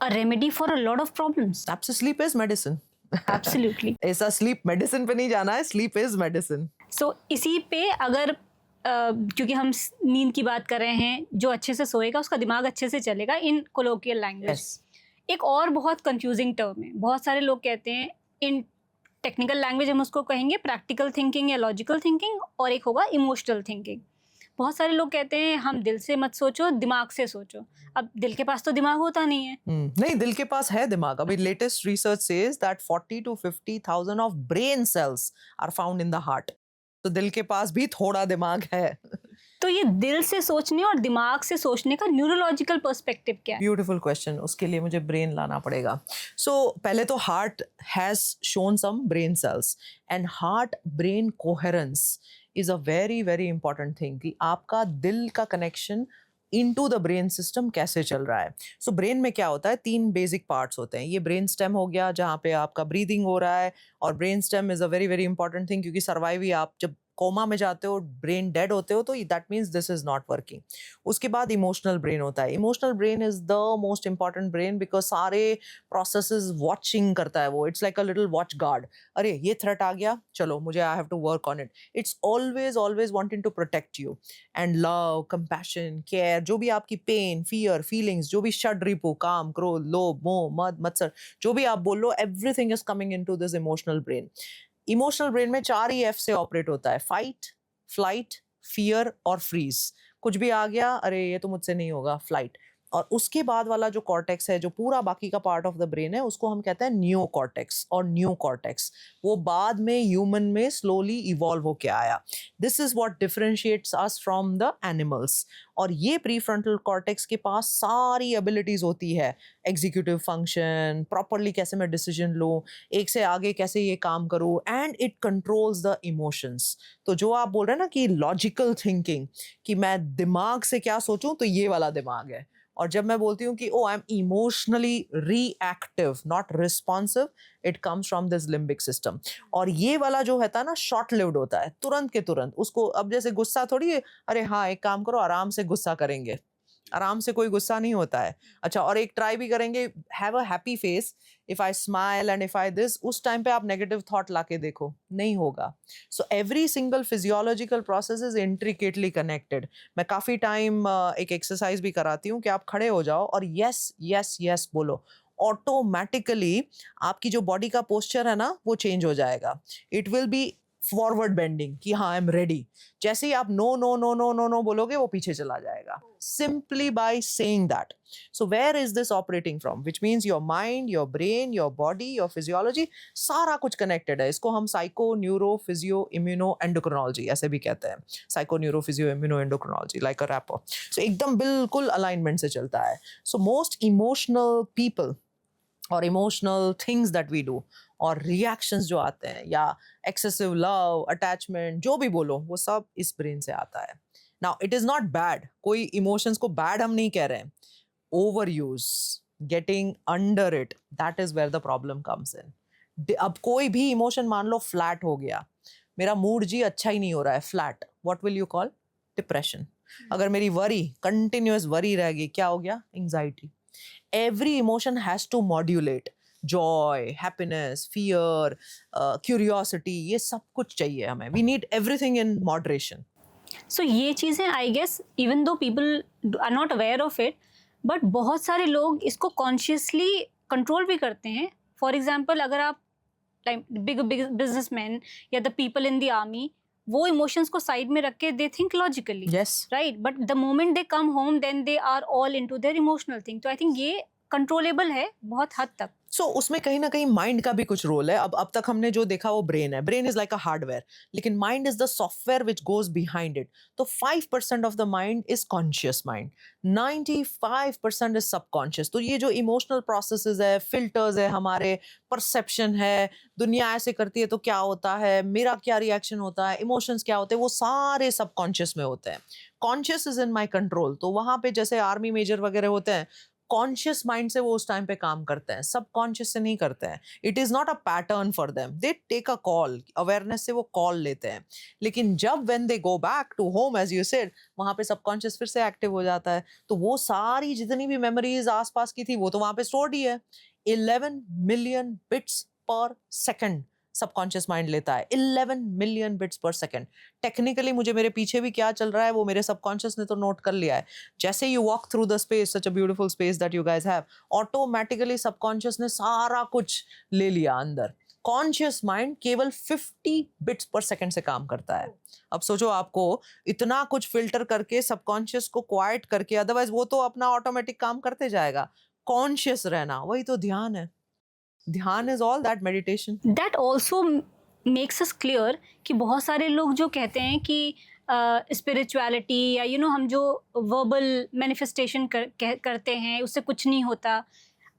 a remedy for a lot of problems. Absolutely, sleep is medicine. Absolutely. ऐसा sleep medicine पे नहीं जाना है, स्लीप इज मेडिसिन. सो इसी पे अगर क्योंकि हम नींद की बात कर रहे हैं, जो अच्छे से सोएगा उसका दिमाग अच्छे से चलेगा, इन कोलोकियल लैंग्वेज. एक और बहुत कंफ्यूजिंग टर्म है. बहुत सारे लोग कहते हैं, इन टेक्निकल लैंग्वेज हम उसको कहेंगे प्रैक्टिकल थिंकिंग या लॉजिकल थिंकिंग, और एक होगा इमोशनल थिंकिंग. बहुत सारे लोग कहते हैं हम दिल से मत सोचो, दिमाग से सोचो. अब दिल के पास तो दिमाग होता नहीं है. नहीं, दिल के पास है दिमाग. अभी latest research says that 40 to 50,000 of brain cells are found in the heart. तो दिल के पास भी थोड़ा दिमाग है. तो ये दिल से सोचने और दिमाग से सोचने का न्यूरोलॉजिकल पर्सपेक्टिव क्या है? Beautiful question. उसके लिए मुझे ब्रेन लाना पड़ेगा. सो पहले तो heart has shown some brain cells, and heart brain coherence is a very very important thing, कि आपका दिल का connection into the brain system कैसे चल रहा है. सो ब्रेन में क्या होता है, 3 बेसिक पार्ट्स होते हैं. ये ब्रेन स्टेम हो गया जहाँ पे आपका ब्रीदिंग हो रहा है, और brain stem is a very very important thing, क्योंकि सर्वाइव ही, आप जब कोमा में जाते हो, ब्रेन डेड होते हो, तो that means this is not working. उसके बाद इमोशनल ब्रेन होता है. Emotional brain is the most important brain, because सारे प्रोसेसेस वॉचिंग करता है वो. It's like a little watch guard. अरे ये थ्रेट आ गया, चलो मुझे, I have to work on it. It's always always wanting to protect you. And love, compassion, care, जो भी आपकी पेन, फियर, फीलिंग्स, जो भी षड रिपु, काम, क्रोध, लोभ, मोह, मद, मत्सर, जो भी आप बोल लो, everything is coming into this emotional brain. Emotional brain में 4 ही एफ से ऑपरेट होता है. फाइट, फ्लाइट, फियर और फ्रीज. कुछ भी आ गया, अरे ये तो मुझसे नहीं होगा, फ्लाइट. और उसके बाद वाला जो कॉर्टेक्स है, जो पूरा बाकी का पार्ट ऑफ द ब्रेन है, उसको हम कहते हैं नियो कॉर्टेक्स और न्यू कॉर्टेक्स. वो बाद में ह्यूमन में स्लोली इवॉल्व होके आया. This is what differentiates us from the animals. और ये प्री फ्रंटल कॉर्टेक्स के पास सारी एबिलिटीज होती है. एग्जीक्यूटिव फंक्शन, प्रॉपरली कैसे मैं डिसीजन लूँ, एक से आगे कैसे ये काम करूँ, and it controls the emotions. तो जो आप बोल रहे हैं ना कि लॉजिकल थिंकिंग, कि मैं दिमाग से क्या सोचूं, तो ये वाला दिमाग है. और जब मैं बोलती हूँ कि oh I am emotionally reactive not responsive, it comes from this limbic system. और ये वाला जो होता है ना, शॉर्ट लिव्ड होता है, तुरंत के तुरंत. उसको अब जैसे गुस्सा थोड़ी है, अरे हाँ एक काम करो, आराम से गुस्सा करेंगे, आराम से कोई गुस्सा नहीं होता है. अच्छा, और एक ट्राई भी करेंगे, have a happy face. If I smile and if I this, उस टाइम पे आप नेगेटिव थॉट लाके देखो, नहीं होगा. So every single physiological process is intricately connected. मैं काफी टाइम एक एक्सरसाइज भी कराती हूँ कि आप खड़े हो जाओ और यस यस यस बोलो. ऑटोमेटिकली आपकी जो बॉडी का पोस्चर है ना, वो चेंज हो जाएगा. It will be forward bending कि हाँ आई एम रेडी. जैसे ही आप no no no no no no बोलोगे, वो पीछे चला जाएगा, simply by saying that. So where is this operating from, which means your mind, your brain, your body, your physiology, सारा कुछ कनेक्टेड है. इसको हम psycho neuro physio immuno endocrinology ऐसे भी कहते हैं. Psycho neuro physio immuno endocrinology, like a rapper. So एकदम बिल्कुल अलाइनमेंट से चलता है. सो मोस्ट इमोशनल पीपल और emotional things that we do और रिएक्शंस जो आते हैं, या एक्सेसिव लव, अटैचमेंट, जो भी बोलो, वो सब इस ब्रेन से आता है. Now it is not bad, कोई इमोशंस को बैड हम नहीं कह रहे हैं. Over use, getting under it, that is where the problem comes in. अब कोई भी इमोशन मान लो फ्लैट हो गया, मेरा मूड जी अच्छा ही नहीं हो रहा है, flat, what will you call? Depression. अगर मेरी वरी, कंटिन्यूअस वरी रह गई, क्या हो गया? Anxiety. Every emotion has to modulate. Joy, happiness, fear, curiosity, ये सब कुछ चाहिए हमें. We need everything in moderation. So ये चीज़ें I guess even though people are not aware of it, but बहुत सारे लोग इसको कॉन्शियसली कंट्रोल भी करते हैं. फॉर एग्जाम्पल, अगर आप लाइक बिग बिग बिजनेसमैन या the people in the army, वो इमोशंस को साइड में रख के they think logically, Yes. Right, but the moment they come home then they are all into their emotional thing. तो I think ये controllable है बहुत हद तक. सो उसमें कहीं ना कहीं माइंड का भी कुछ रोल है. अब तक हमने जो देखा वो ब्रेन है. Brain is like a hardware, लेकिन mind is the software which goes behind it. तो 5% of the mind is conscious mind, 95% is subconscious. तो ये जो इमोशनल प्रोसेसेस है, फिल्टर्स है, हमारे परसेप्शन है, दुनिया ऐसे करती है तो क्या होता है, मेरा क्या रिएक्शन होता है, इमोशंस क्या होते हैं, वो सारे सबकॉन्शियस में होते हैं. Conscious is in my control. तो वहां पे जैसे आर्मी मेजर वगैरह होते हैं, कॉन्शियस माइंड से वो उस टाइम पे काम करते हैं, सबकॉन्शियस से नहीं करते हैं. It is not a pattern for them. They take a call, awareness से वो कॉल लेते हैं. लेकिन जब when they go back to home, as you said, वहां पे सबकॉन्शियस फिर से एक्टिव हो जाता है. तो वो सारी जितनी भी मेमोरीज आसपास की थी, वो तो वहां पे स्टोर्ड ही है. 11 मिलियन बिट्स पर सेकंड सबकॉन्शियस माइंड लेता है. 11 मिलियन बिट्स पर सेकंड. टेक्निकली मुझे मेरे पीछे भी क्या चल रहा है वो मेरे सबकॉन्शियस ने तो नोट कर लिया है. जैसे you walk through the space, such a beautiful space that you guys have, automatically subconscious ने सारा कुछ ले लिया अंदर. कॉन्शियस माइंड केवल 50 बिट्स पर सेकंड से काम करता है. अब सोचो, आपको इतना कुछ फिल्टर करके सबकॉन्शियस को क्वाइट करके, अदरवाइज वो तो अपना ऑटोमेटिक काम करते जाएगा. कॉन्शियस रहना, वही तो ध्यान है. ध्यान is all that meditation. That also makes us clear कि बहुत सारे लोग जो कहते हैं कि स्पिरिचुअलिटी या हम जो वर्बल मैनिफेस्टेशन करते हैं उससे कुछ नहीं होता.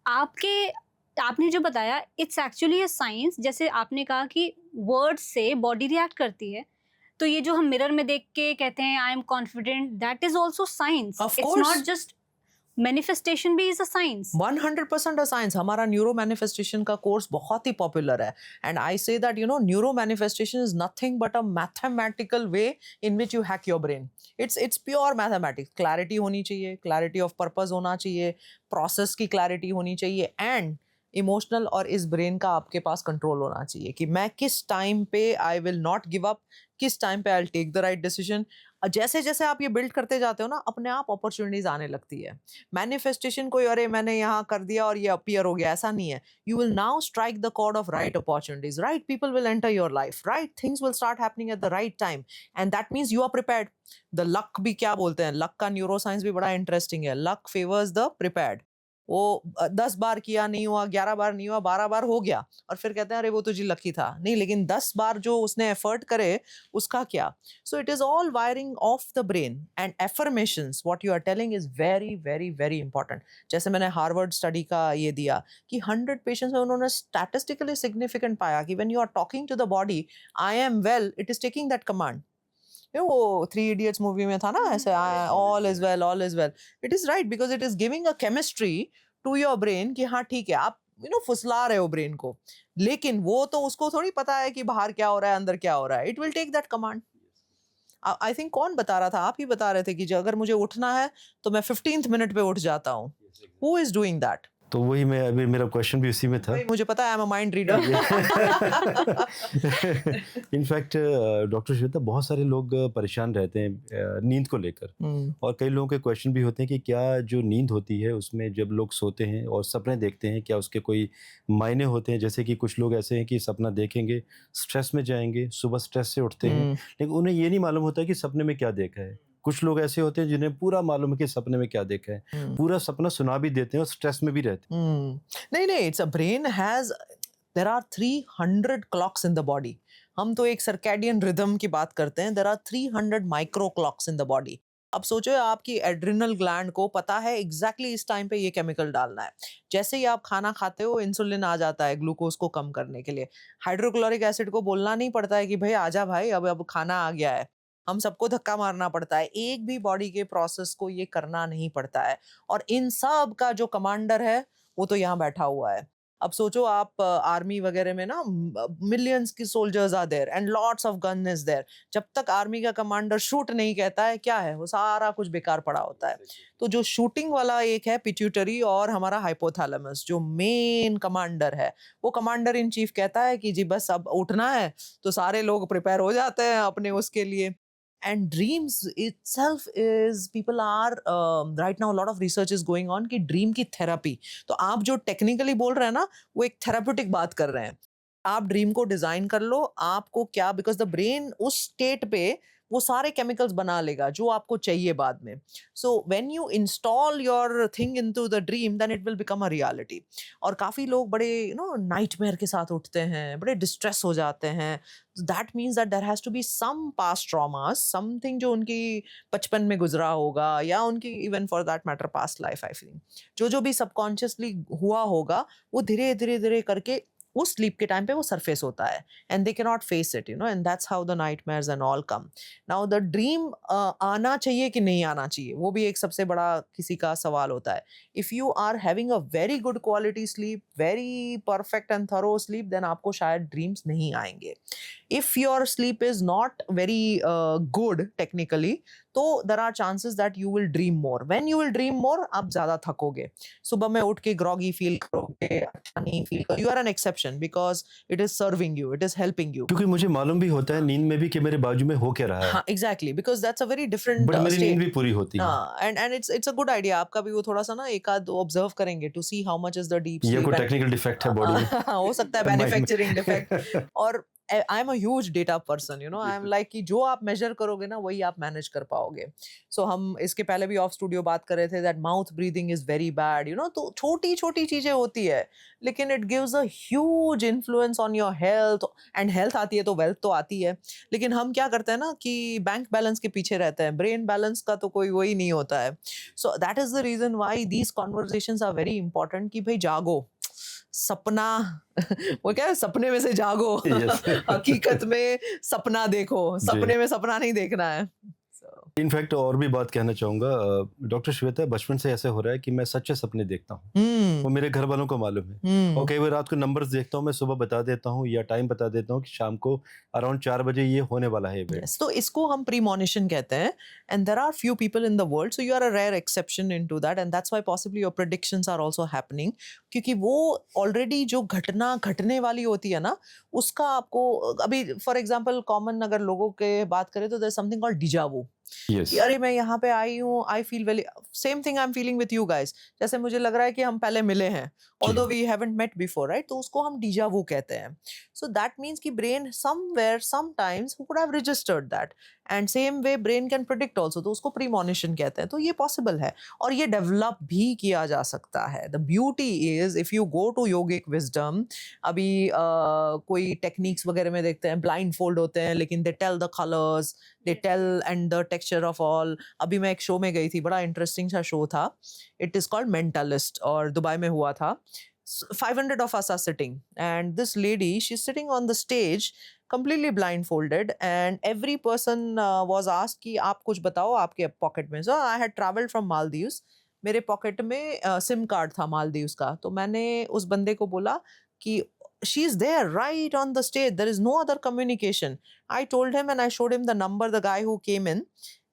आपने जो बताया, इट्स एक्चुअली अ साइंस. जैसे आपने कहा कि वर्ड्स से बॉडी रिएक्ट करती है, तो ये जो हम मिरर में देख के कहते हैं I am confident, that is also science. Of it's course. Not just manifestation, भी is a science. 100% a science. हमारा न्यूरो मैनिफेस्टेशन का कोर्स बहुत ही पॉपुलर है. And I say that neuro manifestation is nothing but a mathematical way in which you hack your brain. It's pure mathematics. Clarity होनी चाहिए, clarity of purpose होना चाहिए, process की क्लैरिटी होनी चाहिए, एंड इमोशनल और इस ब्रेन का आपके पास कंट्रोल होना चाहिए कि मैं किस टाइम पे I will not give up, किस टाइम पे I will take the right decision. जैसे जैसे आप ये बिल्ड करते जाते हो ना, अपने आप अपॉर्चुनिटीज आने लगती है. मैनिफेस्टेशन कोई अरे मैंने यहाँ कर दिया और ये अपीयर हो गया, ऐसा नहीं है. You will now strike the chord of right opportunities. Right people will enter your life, right things will start happening at the right time, and that means you are prepared. The luck भी क्या बोलते हैं, luck का neuro science भी बड़ा interesting है. Luck favours the prepared. वो 10 बार किया नहीं हुआ, 11 बार नहीं हुआ, 12 बार हो गया, और फिर कहते हैं अरे वो तो जी लकी था. नहीं, लेकिन 10 बार जो उसने एफर्ट करे उसका क्या. So it is all wiring of the brain. And affirmations, what you are telling is very very very important. जैसे मैंने हार्वर्ड स्टडी का ये दिया कि 100 पेशेंट्स में उन्होंने स्टैटिस्टिकली सिग्निफिकेंट पाया कि when you are talking to the body, I am well, it is taking that command. वो 3 इडियट्स मूवी में था ना, ऐसे all is well, all is well. It is right because it is giving a chemistry to your brain कि हाँ ठीक है, आप फुसला रहे हो ब्रेन को, लेकिन वो तो उसको थोड़ी पता है कि बाहर क्या हो रहा है, अंदर क्या हो रहा है. It will take that command. I think कौन बता रहा था, आप ही बता रहे थे कि जो अगर मुझे उठना है तो मैं 15th मिनट पे उठ जाता हूँ. Who is doing that? तो वही मैं अभी मेरा क्वेश्चन भी उसी में था. भाई मुझे पता है, I am a mind reader. In fact doctor Shweta, बहुत सारे लोग परेशान रहते हैं नींद को लेकर. और कई लोगों के क्वेश्चन भी होते हैं कि क्या जो नींद होती है उसमें जब लोग सोते हैं और सपने देखते हैं, क्या उसके कोई मायने होते हैं? जैसे कि कुछ लोग ऐसे हैं कि सपना देखेंगे, स्ट्रेस में जाएंगे, सुबह स्ट्रेस से उठते हैं, लेकिन उन्हें ये नहीं मालूम होता कि सपने में क्या देखा है. कुछ लोग ऐसे होते हैं जिन्हें पूरा मालूम है कि सपने में क्या देखा है, पूरा सपना सुना भी देते हैं और स्ट्रेस में भी रहते हैं. नहीं, it's a brain has, there are 300 clocks in the body. हम तो एक सर्कैडियन रिदम की बात करते हैं. There are 300 micro clocks in the body. अब सोचो, आपकी एड्रिनल ग्लैंड को पता है एग्जैक्टली इस टाइम पे ये केमिकल डालना है. जैसे ही आप खाना खाते हो, इंसुलिन आ जाता है ग्लूकोज को कम करने के लिए. हाइड्रोक्लोरिक एसिड को बोलना नहीं पड़ता है कि भाई आजा भाई, अब खाना आ गया है. हम सबको धक्का मारना पड़ता है. एक भी बॉडी के प्रोसेस को ये करना नहीं पड़ता है. और इन सब का जो कमांडर है वो तो यहाँ बैठा हुआ है. अब सोचो, आप आर्मी वगैरह में ना, मिलियंस की soldiers are there and lots of gun is there. जब तक आर्मी का कमांडर शूट नहीं कहता है, क्या है वो सारा कुछ बेकार पड़ा होता है. तो जो शूटिंग वाला एक है पिट्यूटरी और हमारा हाइपोथैलेमस, जो मेन कमांडर है, वो कमांडर इन चीफ कहता है कि जी बस अब उठना है. तो सारे लोग प्रिपेयर हो जाते हैं अपने उसके लिए. And dreams itself is, people are right now a lot of research is going on कि ड्रीम की थेरेपी. तो आप जो टेक्निकली बोल रहे हैं ना, वो एक थेराप्यूटिक बात कर रहे हैं. आप ड्रीम को डिजाइन कर लो. आपको क्या, बिकॉज द ब्रेन उस स्टेट पे वो सारे केमिकल्स बना लेगा जो आपको चाहिए बाद में. So when you install your thing into the dream, then it will become a reality. और काफी लोग बड़े नाइटमेयर के साथ उठते हैं, बड़े डिस्ट्रेस हो जाते हैं. That means that there has to be some past traumas, something जो उनकी बचपन में गुजरा होगा, या उनकी even for that matter past life. I think जो भी सबकॉन्शियसली हुआ होगा, वो धीरे धीरे धीरे करके उस स्लीप के टाइम पे वो सरफेस होता है. And they can not face it, and that's how the nightmares and all come. Now the dream आना चाहिए कि नहीं आना चाहिए, वो भी एक सबसे बड़ा किसी का सवाल होता है. If you are having a very good quality sleep, very perfect and thorough sleep, then आपको शायद ड्रीम्स नहीं आएंगे. If your sleep is not very good technically, तो there are chances that you will dream more. When you will dream more, आप ज्यादा थकोगे, सुबह में उठ के ग्रॉगी फील करोगे, अच्छा नहीं फील करोगे. You are an exception because it is serving you, it is helping you. क्योंकि मुझे मालूम भी होता है नींद में भी कि मेरे बाजू में हो क्या रहा है. हाँ, exactly, because that's a very different but मेरी नींद भी पूरी होती है. हाँ, and it's a good idea. आपका भी वो थोड़ा सा ना एक आध ऑब्जर्व करेंगे to see how much is the deep ये स्लीप. कोई टेक्निकल डिफेक्ट है बॉडी में. हो सकता है Mind में. Manufacturing defect. और I am a huge data person, I am like कि जो आप मेजर करोगे ना, वही आप मैनेज कर पाओगे. सो हम इसके पहले भी ऑफ स्टूडियो बात कर रहे थे that mouth breathing is very bad. तो छोटी छोटी चीजें होती है, लेकिन it gives a huge influence on your health. And health आती है तो वेल्थ तो आती है. लेकिन हम क्या करते हैं ना कि बैंक बैलेंस के पीछे रहते हैं, ब्रेन बैलेंस का तो कोई वही नहीं होता है. So that is the reason why these conversations are very important कि भाई जागो, सपना वो क्या है, सपने में से जागो. हकीकत में सपना देखो, सपने में सपना नहीं देखना है. इनफैक्ट और भी बात कहना चाहूँगा डॉक्टर श्वेता, बचपन से ऐसे हो रहा है कि मैं सच्चे सपने देखता हूँ. वो मेरे घर वालों को मालूम है. और कई बार रात को नंबर्स देखता हूँ, मैं सुबह बता देता हूँ या टाइम बता देता हूँ कि शाम को अराउंड 4 बजे ये होने वाला है इवेंट. तो इसको हम प्रीमोनिशन कहते हैं. And there are few people in the world, so you are a rare exception into that. And that's why possibly your predictions are also happening, क्योंकि वो ऑलरेडी जो घटना घटने वाली होती है ना, उसका आपको अभी फॉर एग्जांपल कॉमन अगर लोगों के बात करें तो there is something called deja vu. Yes. अरे मैं यहाँ पे आई हूँ, I feel very same thing I am feeling with you guys. जैसे मुझे लग रहा है कि हम पहले मिले हैं, although we haven't met before, right. तो उसको हम डीजा वू कहते हैं. सो दैट मीन्स कि brain somewhere sometimes would have registered that. And same way brain can predict also, तो उसको प्रीमोनिशन कहते हैं. तो ये पॉसिबल है और ये डेवलप भी किया जा सकता है. The beauty is if you go to yogic wisdom, अभी कोई टेक्निक्स वगैरह में देखते हैं ब्लाइंड फोल्ड होते हैं, लेकिन they tell the colours, they tell and the texture of all. अभी मैं एक शो में गई थी, बड़ा इंटरेस्टिंग सा शो था. इट इज कॉल्ड मेंटलिस्ट और दुबई में हुआ था. 500 of us are sitting and this lady, she's sitting on the stage completely blindfolded and every person was asked कि आप कुछ बताओ आपके पॉकेट में. So I had traveled from Maldives. मेरे पॉकेट में सिम कार्ड था मालदीव्स का. तो मैंने उस बंदे को बोला कि she's there right on the stage. There is no other communication. I told him and I showed him the number, the guy who came in,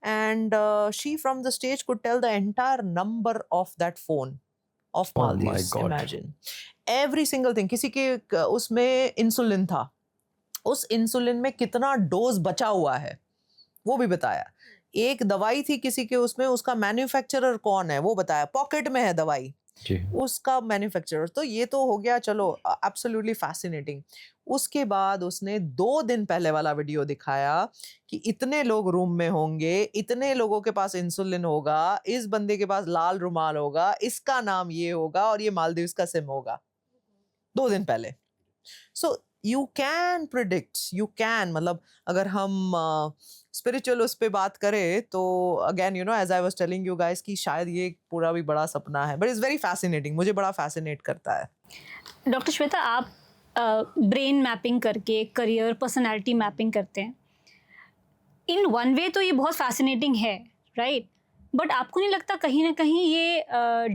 and she from the stage could tell the entire number of that phone of Oh my Maldives. God. Imagine every single thing. किसी के उसमें insulin था, उस insulin में कितना dose बचा हुआ है वो भी बताया. एक दवाई थी किसी के उसमें, उसका मैन्युफैक्चरर कौन है वो बताया. पॉकेट में है दवाई, जी. उसका मैन्युफैक्चरर. तो ये तो हो गया, चलो एब्सोल्युटली फैसिनेटिंग. उसके बाद उसने 2 दिन पहले वाला वीडियो दिखाया कि इतने लोग रूम में होंगे, इतने लोगों के पास इंसुलिन होगा, इस बंदे के पास लाल रुमाल होगा, इसका नाम ये होगा और ये मालदीव्स का सिम होगा. 2 दिन पहले. So you can predict, you can, मतलब अगर हम स्पिरिचुअल उस पे बात करें तो again you know as I was telling you guys कि शायद ये एक पूरा भी बड़ा सपना है, बट इट्स वेरी फैसिनेटिंग. मुझे बड़ा फैसिनेट करता है. डॉक्टर श्वेता, आप ब्रेन मैपिंग करके करियर पर्सनालिटी मैपिंग करते हैं. इन वन वे तो ये बहुत फैसिनेटिंग है, राइट? बट आपको नहीं लगता कहीं ना कहीं ये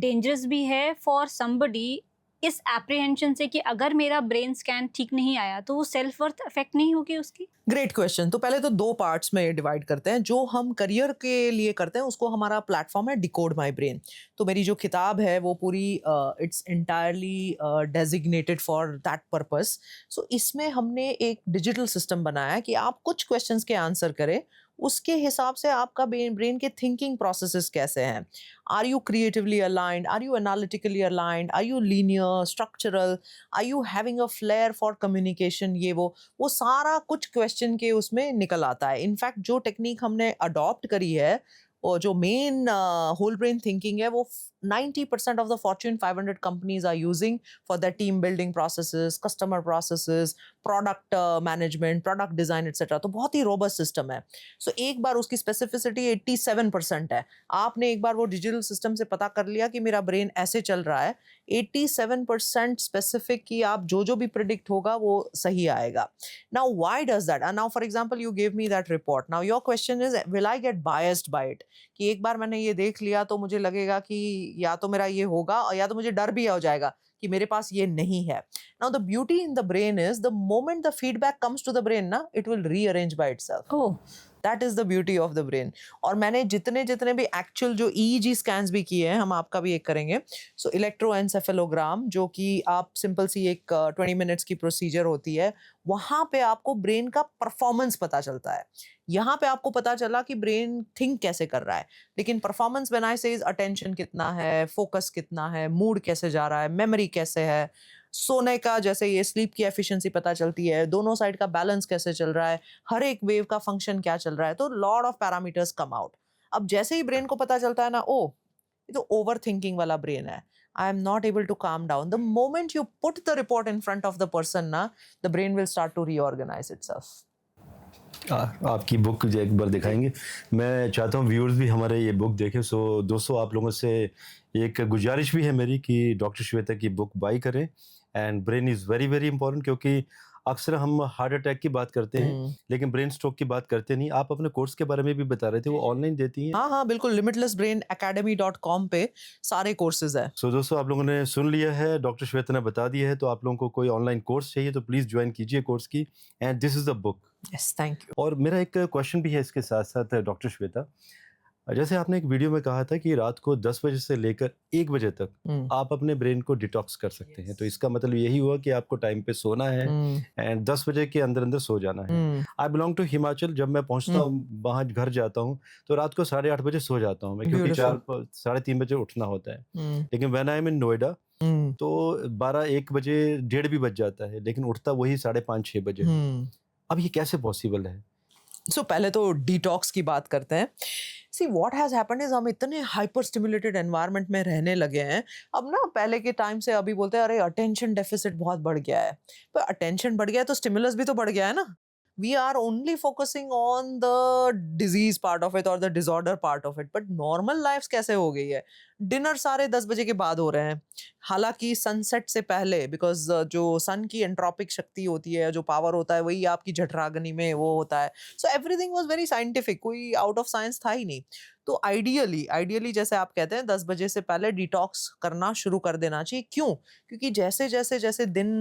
डेंजरस भी है फॉर समबडी, इस एप्रीहेंशन से कि अगर मेरा ब्रेन स्कैन ठीक नहीं आया तो वो सेल्फ वर्थ अफेक्ट नहीं होगी उसकी? Great question. तो पहले तो 2 पार्ट्स में डिवाइड करते हैं. जो हम करियर के लिए करते हैं उसको हमारा प्लेटफॉर्म है डिकोड माई ब्रेन. तो मेरी जो किताब है वो पूरी it's entirely designated for that purpose. So इसमें हमने एक डिजिटल सिस्टम बनाया है कि आप कुछ क्वेश्चंस के आंसर करें, उसके हिसाब से आपका ब्रेन के थिंकिंग प्रोसेसेस कैसे हैं. Are you creatively aligned, are you analytically aligned, are you linear, structural, are you having a flair for communication, ये वो सारा कुछ क्वेश्चन के उसमें निकल आता है. इनफैक्ट जो टेक्निक हमने अडॉप्ट करी है और जो मेन होल ब्रेन थिंकिंग है वो 90% of the Fortune 500 companies are using for their team building processes, customer processes, product management, product design, etc. तो बहुत ही robust system है. So एक बार उसकी specificity 87% है. आपने एक बार वो digital system से पता कर लिया कि मेरा brain ऐसे चल रहा है, 87% specific कि आप जो भी predict होगा वो सही आएगा. Now why does that? And now for example you gave me that report. Now your question is, will I get biased by it? कि एक बार मैंने ये देख लिया तो मुझे लगेगा कि या तो मेरा ये होगा और या तो मुझे डर भी हो जाएगा कि मेरे पास ये नहीं है. Now the beauty in the brain is the moment the feedback comes to the brain ना, it will rearrange by itself. Oh. That is the beauty of the brain. और मैंने जितने भी एक्चुअल जो EEG स्कैन्स भी किए हैं, हम आपका भी एक करेंगे. सो इलेक्ट्रोएन्सेफेलोग्राम, जो कि आप सिंपल सी एक 20 मिनट्स की प्रोसीजर होती है, वहाँ पे आपको ब्रेन का परफॉर्मेंस पता चलता है. यहाँ पे आपको पता चला कि ब्रेन थिंक कैसे कर रहा है, लेकिन परफॉर्मेंस व्हेन आई से इज अटेंशन कितना है, फोकस कितना है, मूड कैसे जा रहा है, मेमोरी कैसे है, सोने का जैसे ये स्लीप की एफिशिएंसी पता चलती है, दोनों साइड का बैलेंस कैसे चल रहा है, हर एक वेव का फंक्शन क्या चल रहा है. तो lot of parameters come out. अब जैसे ही ब्रेन को पता चलता है ना, ओ ये तो ओवर थिंकिंग वाला ब्रेन है, I am not able to calm down, the moment you put the report in front of the person ना, the brain will start to reorganise itself. आपकी बुक एक बार दिखाएंगे. मैं चाहता हूँ व्यूअर्स भी हमारे ये बुक देखें. सो दोस्तों, आप लोगों से एक गुजारिश भी है मेरी कि डॉक्टर श्वेता की बुक बाई करें. And brain is very very important, क्योंकि अक्सर हम हार्ट अटैक की बात करते हैं लेकिन ब्रेन स्ट्रोक की बात करते नहीं. आप अपने कोर्स के बारे में भी बता रहे थे, वो ऑनलाइन देती हैं? हाँ बिल्कुल, limitlessbrainacademy.com पे सारे कोर्सेज है. सो दोस्तों, आप लोगों ने सुन लिया है, डॉक्टर श्वेता ने बता दिया है. तो आप लोगों को कोई ऑनलाइन कोर्स चाहिए तो प्लीज़ ज्वाइन कीजिए कोर्स की. And this is the book. Yes, thank you. और मेरा एक क्वेश्चन भी है इसके साथ साथ डॉक्टर श्वेता. जैसे आपने एक वीडियो में कहा था कि रात को 10 बजे से लेकर 1 बजे तक आप अपने ब्रेन को डिटॉक्स कर सकते हैं. तो इसका मतलब यही हुआ कि आपको टाइम पे सोना है एंड 10 बजे के अंदर अंदर सो जाना है. I belong to Himachal. जब मैं पहुंचता हूँ वहाँ घर जाता हूँ तो रात को 8:30 बजे सो जाता हूँ मैं, क्योंकि 3:30 बजे उठना होता है. लेकिन व्हेन आई एम इन नोएडा तो 12-1 बजे 1:30 भी बज जाता है, लेकिन उठता वही 5:30-6 बजे. अब ये कैसे पॉसिबल है? सो पहले तो डिटॉक्स की बात करते हैं. See what has happened is, हम इतने हाइपर स्टिमुलेटेड एनवायरनमेंट में रहने लगे हैं अब ना. पहले के टाइम से अभी बोलते हैं अरे अटेंशन डेफिसिट बहुत बढ़ गया है, पर अटेंशन बढ़ गया है तो स्टिमुलस भी तो बढ़ गया है ना. we are only focusing on the disease part of it or the disorder part of it, but normal lives कैसे हो गई है. डिनर सारे 10 बजे के बाद हो रहे हैं, हालांकि सनसेट से पहले, बिकॉज जो सन की एंट्रोपिक शक्ति होती है, जो पावर होता है, वही आपकी जठराग्नि में वो होता है. So everything was very scientific, कोई आउट ऑफ साइंस था ही नहीं. तो आइडियली जैसे आप कहते हैं 10 बजे से पहले डिटॉक्स करना शुरू कर देना चाहिए। क्यों? क्योंकि जैसे दिन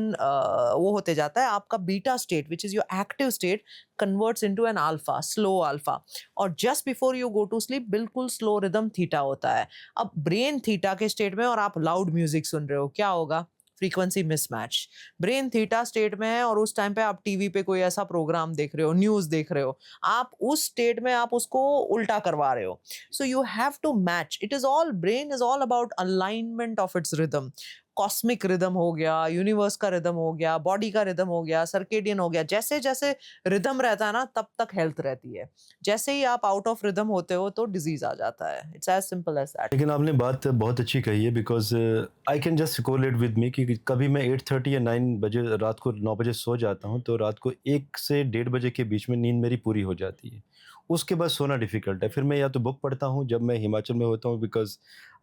वो होते जाता है, आपका beta state which is your active state converts into an alpha, slow alpha, और just before you go to sleep बिल्कुल स्लो रिदम थीटा होता है। अब ब्रेन थीटा के स्टेट में और आप लाउड म्यूजिक सुन रहे हो, क्या होगा? Frequency mismatch. Brain theta state में है और उस टाइम पे आप टीवी पे कोई ऐसा प्रोग्राम देख रहे हो, न्यूज़ देख रहे हो, आप उस स्टेट में आप उसको उल्टा करवा रहे हो। So you have to match, it is all, brain is all about alignment of its rhythm. Cosmic rhythm हो गया, यूनिवर्स का रिदम हो गया, बॉडी का रिदम हो गया, सर्केडियन हो गया। जैसे जैसे रिदम रहता है ना, तब तक हेल्थ रहती है। जैसे ही आप आउट ऑफ रिदम होते हो तो डिजीज आ जाता है। It's as simple as that. लेकिन आपने बात बहुत अच्छी कही है, because I can just correlate with me कि कभी मैं 8:30 या 9 बजे रात को 9 बजे सो जाता हूँ, तो रात को 1 से 1:30 बजे के बीच में नींद मेरी पूरी हो जाती है। उसके बाद सोना डिफ़िकल्ट है। फिर मैं या तो बुक पढ़ता हूँ जब मैं हिमाचल में होता हूँ, बिकॉज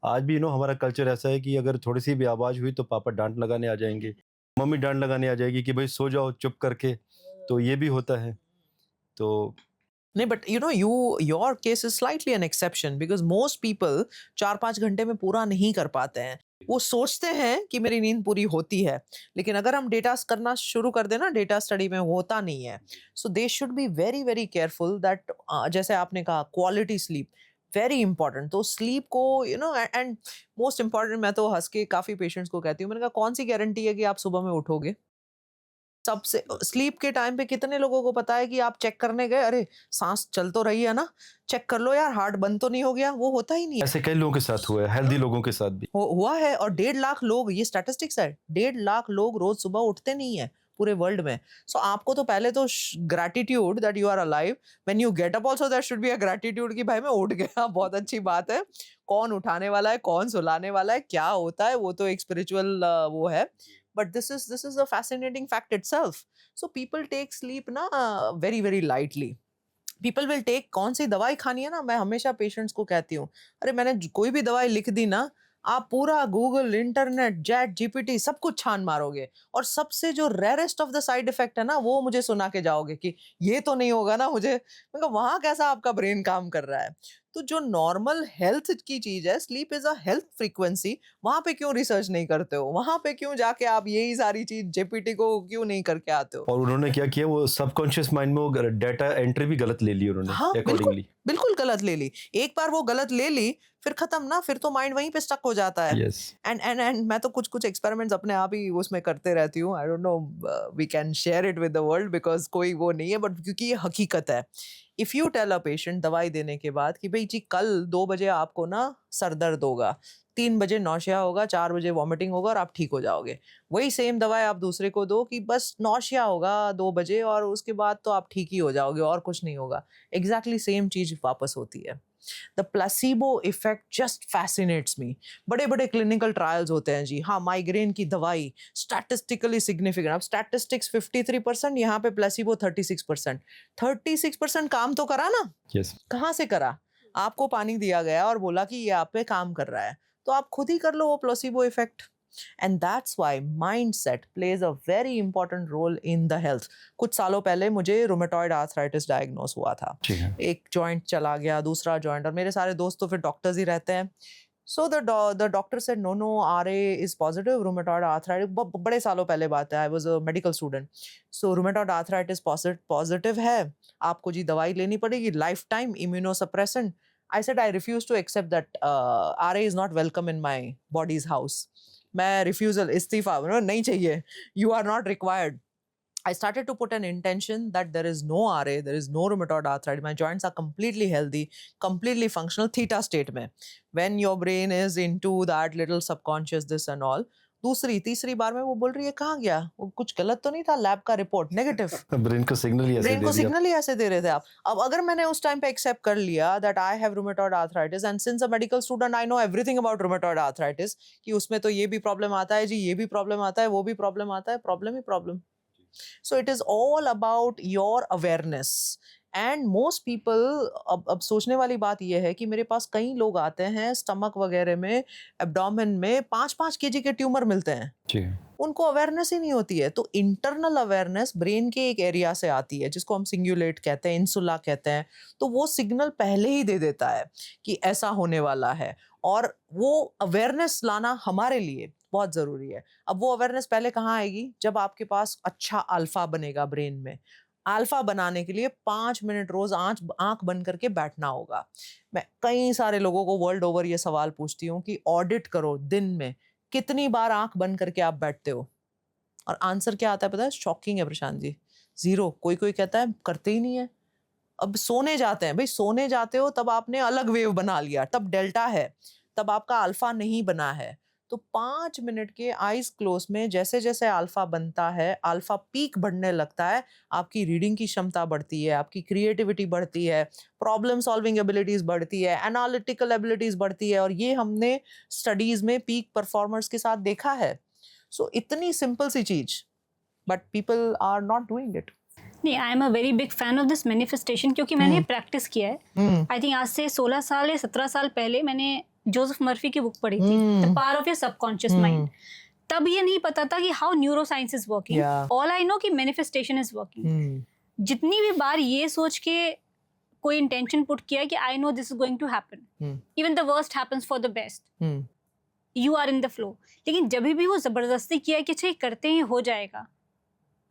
आज भी हमारा कल्चर ऐसा है कि अगर थोड़ी सी भी आवाज़ हुई तो पापा डांट लगाने आ जाएंगे, मम्मी डांट लगाने आ जाएगी कि भाई सो जाओ चुप करके। तो ये भी होता है। तो नहीं, but your case is slightly N exception, because most people 4-5 घंटे में पूरा नहीं कर पाते हैं। वो सोचते हैं कि मेरी नींद पूरी होती है, लेकिन अगर हम डेटा करना शुरू कर देना, डेटा स्टडी में होता नहीं है। So they should be very very careful that, जैसे आपने कहा क्वालिटी स्लीप वेरी इंपॉर्टेंट। तो स्लीप को एंड मोस्ट इंपॉर्टेंट, मैं तो हंस के काफ़ी पेशेंट्स को कहती हूँ, मैंने कहा कौन सी गारंटी है कि आप सुबह में उठोगे? सबसे स्लीप के टाइम पे कितने लोगों को पता है कि आप चेक करने गए, अरे सांस चल तो रही है ना, चेक कर लो यार, हार्ट बंद तो नहीं हो गया? वो होता ही नहीं है। ऐसे कई लोगों के साथ हुआ है, हेल्दी लोगों के साथ भी। हुआ है, और 1.5 लाख लोग, ये स्टैटिस्टिक्स है, 1.5 लाख लोग रोज सुबह उठते नहीं है पूरे वर्ल्ड में। सो आपको तो पहले तो gratitude that you are alive, when you get up also that should be a gratitude कि भाई मैं उठ गया, बहुत अच्छी बात है। कौन उठाने वाला है, कौन सुलाने वाला है, क्या होता है, वो तो एक स्पिरिचुअल वो है। But this is a fascinating fact itself. So people take sleep ना very very lightly. People will take, कौन सी दवाई खानी है ना, मैं हमेशा पेशेंट्स को कहती हूँ, अरे मैंने कोई भी दवाई लिख दी ना, आप पूरा गूगल, इंटरनेट, चैट जीपीटी सब कुछ छान मारोगे, और सबसे जो rarest of the side effect है ना, वो मुझे सुना के जाओगे कि ये तो नहीं होगा ना मुझे। मैं कहा वहाँ कैसा आपका ब्रेन काम कर रहा है? तो जो नॉर्मल हेल्थ की चीज है, sleep is a health frequency, वहां पे क्यों रिसर्च नहीं करते हो? वहां पे क्यों जाके आप यही सारी चीज जेपीटी को क्यों नहीं करके आते हो? और उन्होंने क्या किया, वो सबकॉन्शियस माइंड में वो डेटा एंट्री भी गलत ले ली उन्होंने हाँ, बिल्कुल, अकॉर्डिंगली। बिल्कुल गलत ले ली। एक बार वो गलत ले ली, फिर खत्म ना, फिर तो माइंड वहीं पे स्टक हो जाता है। यस। एंड मैं तो कुछ एक्सपेरिमेंट्स अपने आप ही उसमें करते रहती हूँ। I don't know, we can share it with the world, because कोई वो नहीं है, बट क्योंकि ये हकीकत है। If you tell a patient दवाई देने के बाद कि भई जी कल 2 बजे आपको ना सर दर्द होगा, 3 बजे नौशिया होगा, 4 बजे वॉमिटिंग होगा और आप ठीक हो जाओगे। वही सेम दवाई आप दूसरे को दो कि बस नौशिया होगा 2 बजे और उसके बाद तो आप ठीक ही हो जाओगे और कुछ नहीं होगा। एग्ज़ैक्टली सेम चीज़ वापस होती है। The placebo effect just fascinates me. बड़े-बड़े क्लिनिकल ट्रायल्स होते हैं जी। हाँ, माइग्रेन की दवाई स्टैटिस्टिकली सिग्निफिकेंट, अब स्टैटिस्टिक्स 53%, यहाँ पे प्लेसिबो 36%। 36% काम तो करा ना? यस। कहाँ से करा? आपको पानी दिया गया और बोला कि ये आप पे काम कर रहा है, तो आप खुद ही कर लो वो placebo effect. And that's why mindset plays a very important role in the health. कुछ सालों पहले मुझे रूमेटॉइड आर्थराइटिस डायग्नोस हुआ था। ठीक है। एक जॉइंट चला गया, दूसरा जॉइंट, और मेरे सारे दोस्त तो फिर डॉक्टर्स ही रहते हैं। So the doctor said no no, RA is positive, rheumatoid arthritis. बड़े सालों पहले बात है, I was a medical student. So rheumatoid arthritis positive है, आपको जी दवाई लेनी पड़ेगी, life time immunosuppressant. I said I refuse to accept that, RA is not welcome in my body's house. मैं रिफ्यूजल, इस्तीफा, नहीं चाहिए, you are not required. I started to put an intention that there is no RA, there is no rheumatoid arthritis. My joints are completely healthy, completely functional, theta state में. When your brain is into that little subconscious this and all. दूसरी तीसरी बार में वो बोल रही है कहाँ गया? वो कुछ गलत तो नहीं था? लैब का रिपोर्ट नेगेटिव। ब्रेन को सिग्नल ही ऐसे ब्रेन दे को दिया। सिग्नल ही ऐसे दे रहे थे आप। अब अगर मैंने उस टाइम पे एक्सेप्ट कर लिया that I have rheumatoid arthritis, and since a medical student I know everything about rheumatoid arthritis, कि उसमें तो ये भी प्रॉब्लम आता है जी, ये भी प्रॉब्लम आता है, वो भी प्रॉब्लम आता है, problem he problem. So it is all about your awareness. And most people, अब सोचने वाली बात यह है कि मेरे पास कई लोग आते हैं स्टमक वगैरह में, एब्डोमेन में 5-5 केजी के ट्यूमर मिलते हैं, जी। उनको अवेयरनेस ही नहीं होती है। तो इंटरनल अवेयरनेस ब्रेन के एक एरिया से आती है जिसको हम सिंगुलेट कहते हैं, इंसुला कहते हैं। तो वो सिग्नल पहले ही दे देता है कि ऐसा होने वाला है, और वो अवेयरनेस लाना हमारे लिए बहुत ज़रूरी है। अब वो अवेयरनेस पहले कहाँ आएगी? जब आपके पास अच्छा अल्फा बनेगा ब्रेन में। अल्फा बनाने के लिए 5 मिनट रोज आंख बंद करके बैठना होगा। मैं कई सारे लोगों को वर्ल्ड ओवर ये सवाल पूछती हूँ कि ऑडिट करो, दिन में कितनी बार आंख बंद करके आप बैठते हो? और आंसर क्या आता है पता है? शॉकिंग है प्रशांत जी, 0। कोई कोई कहता है करते ही नहीं है। अब सोने जाते हैं, भाई सोने जाते हो तब आपने अलग वेव बना लिया, तब डेल्टा है, तब आपका अल्फा नहीं बना है। तो 5 मिनट के आईज क्लोज में जैसे जैसे अल्फा बनता है, अल्फा पीक बढ़ने लगता है, आपकी रीडिंग की क्षमता बढ़ती है, आपकी क्रिएटिविटी बढ़ती है, प्रॉब्लम सॉल्विंग एबिलिटीज बढ़ती है, एनालिटिकल एबिलिटीज बढ़ती है, और ये हमने स्टडीज में पीक परफॉर्मर्स के साथ देखा है। सो इतनी सिंपल सी चीज, but people are not doing it. नहीं, I am a very big fan of this manifestation, क्योंकि मैंने प्रैक्टिस किया है। आई थिंक आज से 16 साल या 17 साल पहले मैंने जोसेफ मर्फी की बुक पढ़ी थी, the power of your subconscious mind. तब ये नहीं पता था कि how neuro science is working. All I know कि मैनिफेस्टेशन इज वर्किंग। जितनी भी बार ये सोच के कोई इंटेंशन पुट किया कि I know this is going to happen, even the worst happens for the best, you are in the flow. लेकिन जब भी वो जबरदस्ती किया कि अच्छा करते हैं हो जाएगा,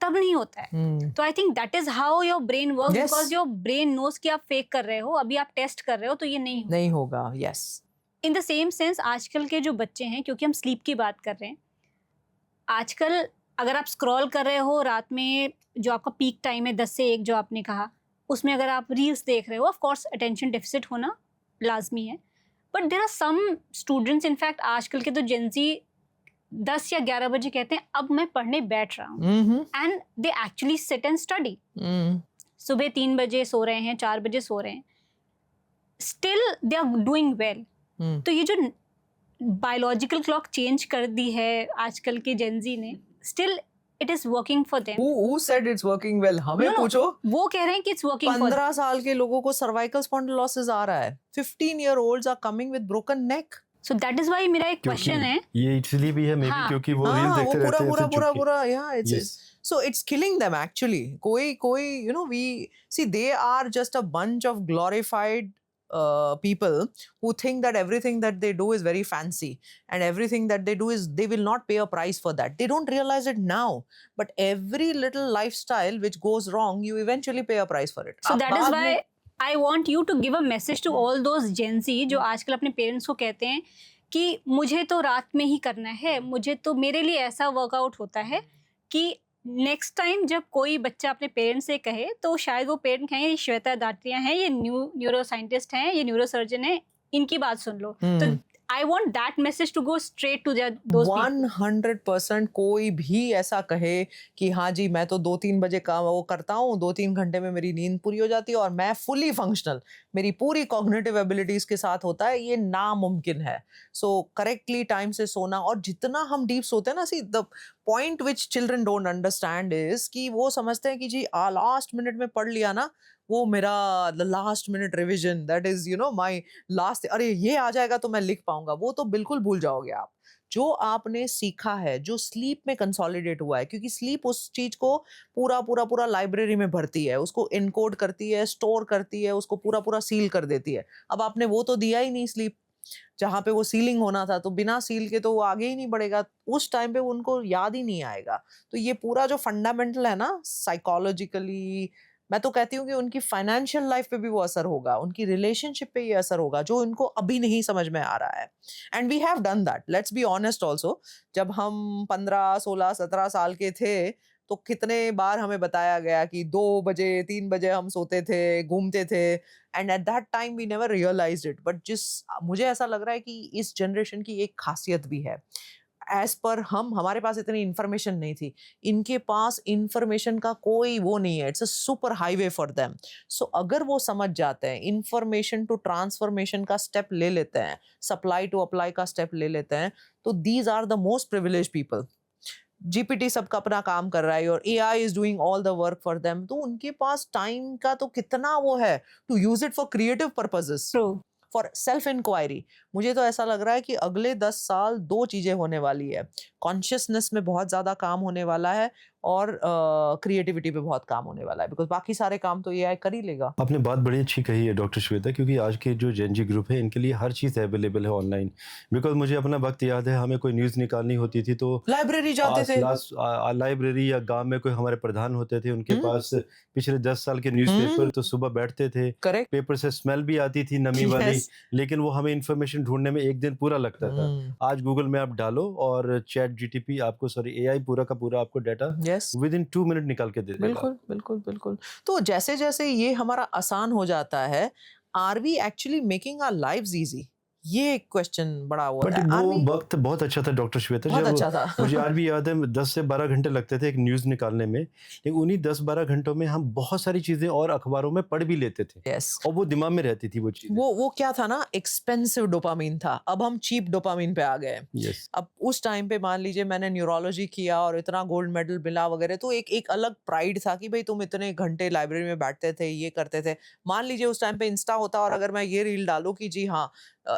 तब नहीं होता है। तो I think that is how your brain works, because your brain knows कि आप फेक कर रहे हो, अभी आप टेस्ट कर रहे हो, तो ये नहीं होगा। Yes, in the same sense आजकल के जो बच्चे हैं, क्योंकि हम स्लीप की बात कर रहे हैं, आजकल अगर आप स्क्रॉल कर रहे हो रात में, जो आपका पीक टाइम है 10 से 1 जो आपने कहा, उसमें अगर आप रील्स देख रहे हो, ऑफ कोर्स अटेंशन डेफिसिट होना लाजमी है, but there are some students, in fact आजकल के तो जेंजी 10 या 11 बजे कहते हैं अब मैं पढ़ने बैठ रहा हूँ, and they actually sit and study. सुबह 3 बजे सो रहे हैं, 4 बजे सो रहे हैं, still they are doing well. तो ये जो बायोलॉजिकल क्लॉक चेंज कर दी है आजकल के जेंजी ने, still it is working for them. Who said it's working well? हमें पूछो। वो कह रहे हैं कि इट्स वर्किंग फॉर 15 साल के लोगों को सर्वाइकल स्पॉन्डिलोसिस आ रहा है। 15-year-olds are coming with broken neck. So that is why मेरा एक क्वेश्चन है, ये इसलिए भी है मे बी क्योंकि वो रील वो देखते रहते हैं पूरा ऐसे झुक के। पूरा yeah, it's so it's killing them actually. कोई you know, we see they are just a bunch of glorified people who think that everything that they do is very fancy, and everything that they do is, they will not pay a price for that. They don't realize it now, but every little lifestyle which goes wrong, you eventually pay a price for it. so that is why I want you to give a message to all those Gen Z जो आजकल अपने parents को कहते हैं कि मुझे तो रात में ही करना है, मुझे तो, मेरे लिए ऐसा वर्कआउट होता है कि नेक्स्ट टाइम जब कोई बच्चा अपने पेरेंट्स से कहे तो शायद वो पेरेंट कहें ये श्वेता दात्रिया हैं, ये न्यूरो साइंटिस्ट हैं, ये न्यूरो सर्जन है, इनकी बात सुन लो। तो I want that message to go straight to those 100% कोई भी ऐसा कहे कि हाँ जी मैं तो 2-3 बजे का वो करता हूँ, 2-3 घंटे में मेरी नींद पूरी हो जाती है और मैं फुली फंक्शनल, मेरी पूरी कॉग्निटिव एबिलिटीज के साथ होता है, ये नामुमकिन है। सो करेक्टली टाइम से सोना, और जितना हम डीप सोते हैं ना, see the point which children don't understand is कि वो समझते हैं कि जी लास्ट मिनट में पढ़ लिया ना, वो मेरा last minute revision, that is you know my last, अरे ये आ जाएगा तो मैं लिख पाऊंगा, वो तो बिल्कुल भूल जाओगे आप। जो आपने सीखा है, जो स्लीप में कंसोलिडेट हुआ है, क्योंकि स्लीप उस चीज को पूरा लाइब्रेरी में भरती है, उसको इनकोड करती है, स्टोर करती है, उसको पूरा सील कर देती है। अब आपने वो तो दिया ही नहीं स्लीप, जहाँ पे वो सीलिंग होना था, तो बिना सील के तो वो आगे ही नहीं बढ़ेगा, उस टाइम पे उनको याद ही नहीं आएगा। तो ये पूरा जो फंडामेंटल है ना साइकोलॉजिकली, मैं तो कहती हूँ कि उनकी फाइनेंशियल लाइफ पे भी वो असर होगा, उनकी रिलेशनशिप पे ये असर होगा, जो इनको अभी नहीं समझ में आ रहा है। And we have done that, let's be honest also. जब हम 15, 16, 17 साल के थे तो कितने बार हमें बताया गया कि 2 बजे 3 बजे हम सोते थे, घूमते थे, and at that time we never realised it. But मुझे ऐसा लग रहा है कि इस जनरेशन की एक खासियत भी है, एज पर हमारे पास इतनी इन्फॉर्मेशन नहीं थी, इनके पास इन्फॉर्मेशन का कोई वो नहीं है, it's a super highway for them. So अगर वो समझ जाते हैं, इन्फॉर्मेशन टू ट्रांसफॉर्मेशन का स्टेप ले लेते हैं, सप्लाई टू अप्लाई का स्टेप ले लेते हैं, तो these are the most privilege people. GPT सबका अपना काम कर रहा है और AI is doing all the work for them, तो उनके पास टाइम का तो कितना वो है to use it for creative purposes, true. For self inquiry. मुझे तो ऐसा लग रहा है कि अगले 10 साल दो चीजें होने वाली है, कॉन्शियसनेस में बहुत ज्यादा काम होने वाला है और क्रिएटिविटी पे बहुत काम होने वाला है, बिकॉज बाकी सारे काम तो एआई कर ही लेगा। आपने बात बड़ी अच्छी कही है डॉक्टर श्वेता, क्योंकि आज के जो जेनजी ग्रुप है इनके लिए हर चीज़ अवेलेबल है ऑनलाइन। बिकॉज मुझे अपना वक्त याद है, हमें कोई न्यूज़ निकालनी होती थी तो लाइब्रेरी जाते थे। लाइब्रेरी या गांव में कोई हमारे प्रधान होते थे, उनके हम्म। पास पिछले 10 साल के न्यूज़पेपर, तो सुबह बैठते थे, करेक्ट। पेपर से स्मेल भी आती थी नमी वाली, Yes. लेकिन वो हमें इंफॉर्मेशन ढूंढने में एक दिन पूरा लगता था। आज गूगल में आप डालो और चैट जीटीपी आपको, सॉरी एआई, पूरा का पूरा आपको data yes, with in 2 minute निकाल के दे देगा। बिल्कुल बिल्कुल बिल्कुल। तो जैसे जैसे ये हमारा आसान हो जाता है, are we actually making our lives easy? ये एक क्वेश्चन बड़ा हुआ बट है। वो Are we- वक्त बहुत अच्छा था डॉक्टर श्वेता, बहुत जब अच्छा था। मुझे आज भी याद है 10 से 12 घंटे लगते थे एक न्यूज़ निकालने में, लेकिन उन्हीं 10-12 घंटों में हम बहुत सारी चीज़ें और अखबारों में पढ़ भी लेते थे यस, और वो दिमाग में रहती थी वो चीज़ें। वो क्या था ना, एक्सपेंसिव डोपामीन था। अब हम चीप डोपामीन पे आ गए हैं। यस, अब उस टाइम पे मान लीजिए मैंने न्यूरोलॉजी किया और इतना गोल्ड मेडल मिला वगैरह, तो एक अलग प्राइड था कि भाई तुम इतने घंटे लाइब्रेरी में बैठते थे, ये करते थे। मान लीजिए उस टाइम पे इंस्टा होता और अगर मैं ये रील डालूं कि जी हाँ,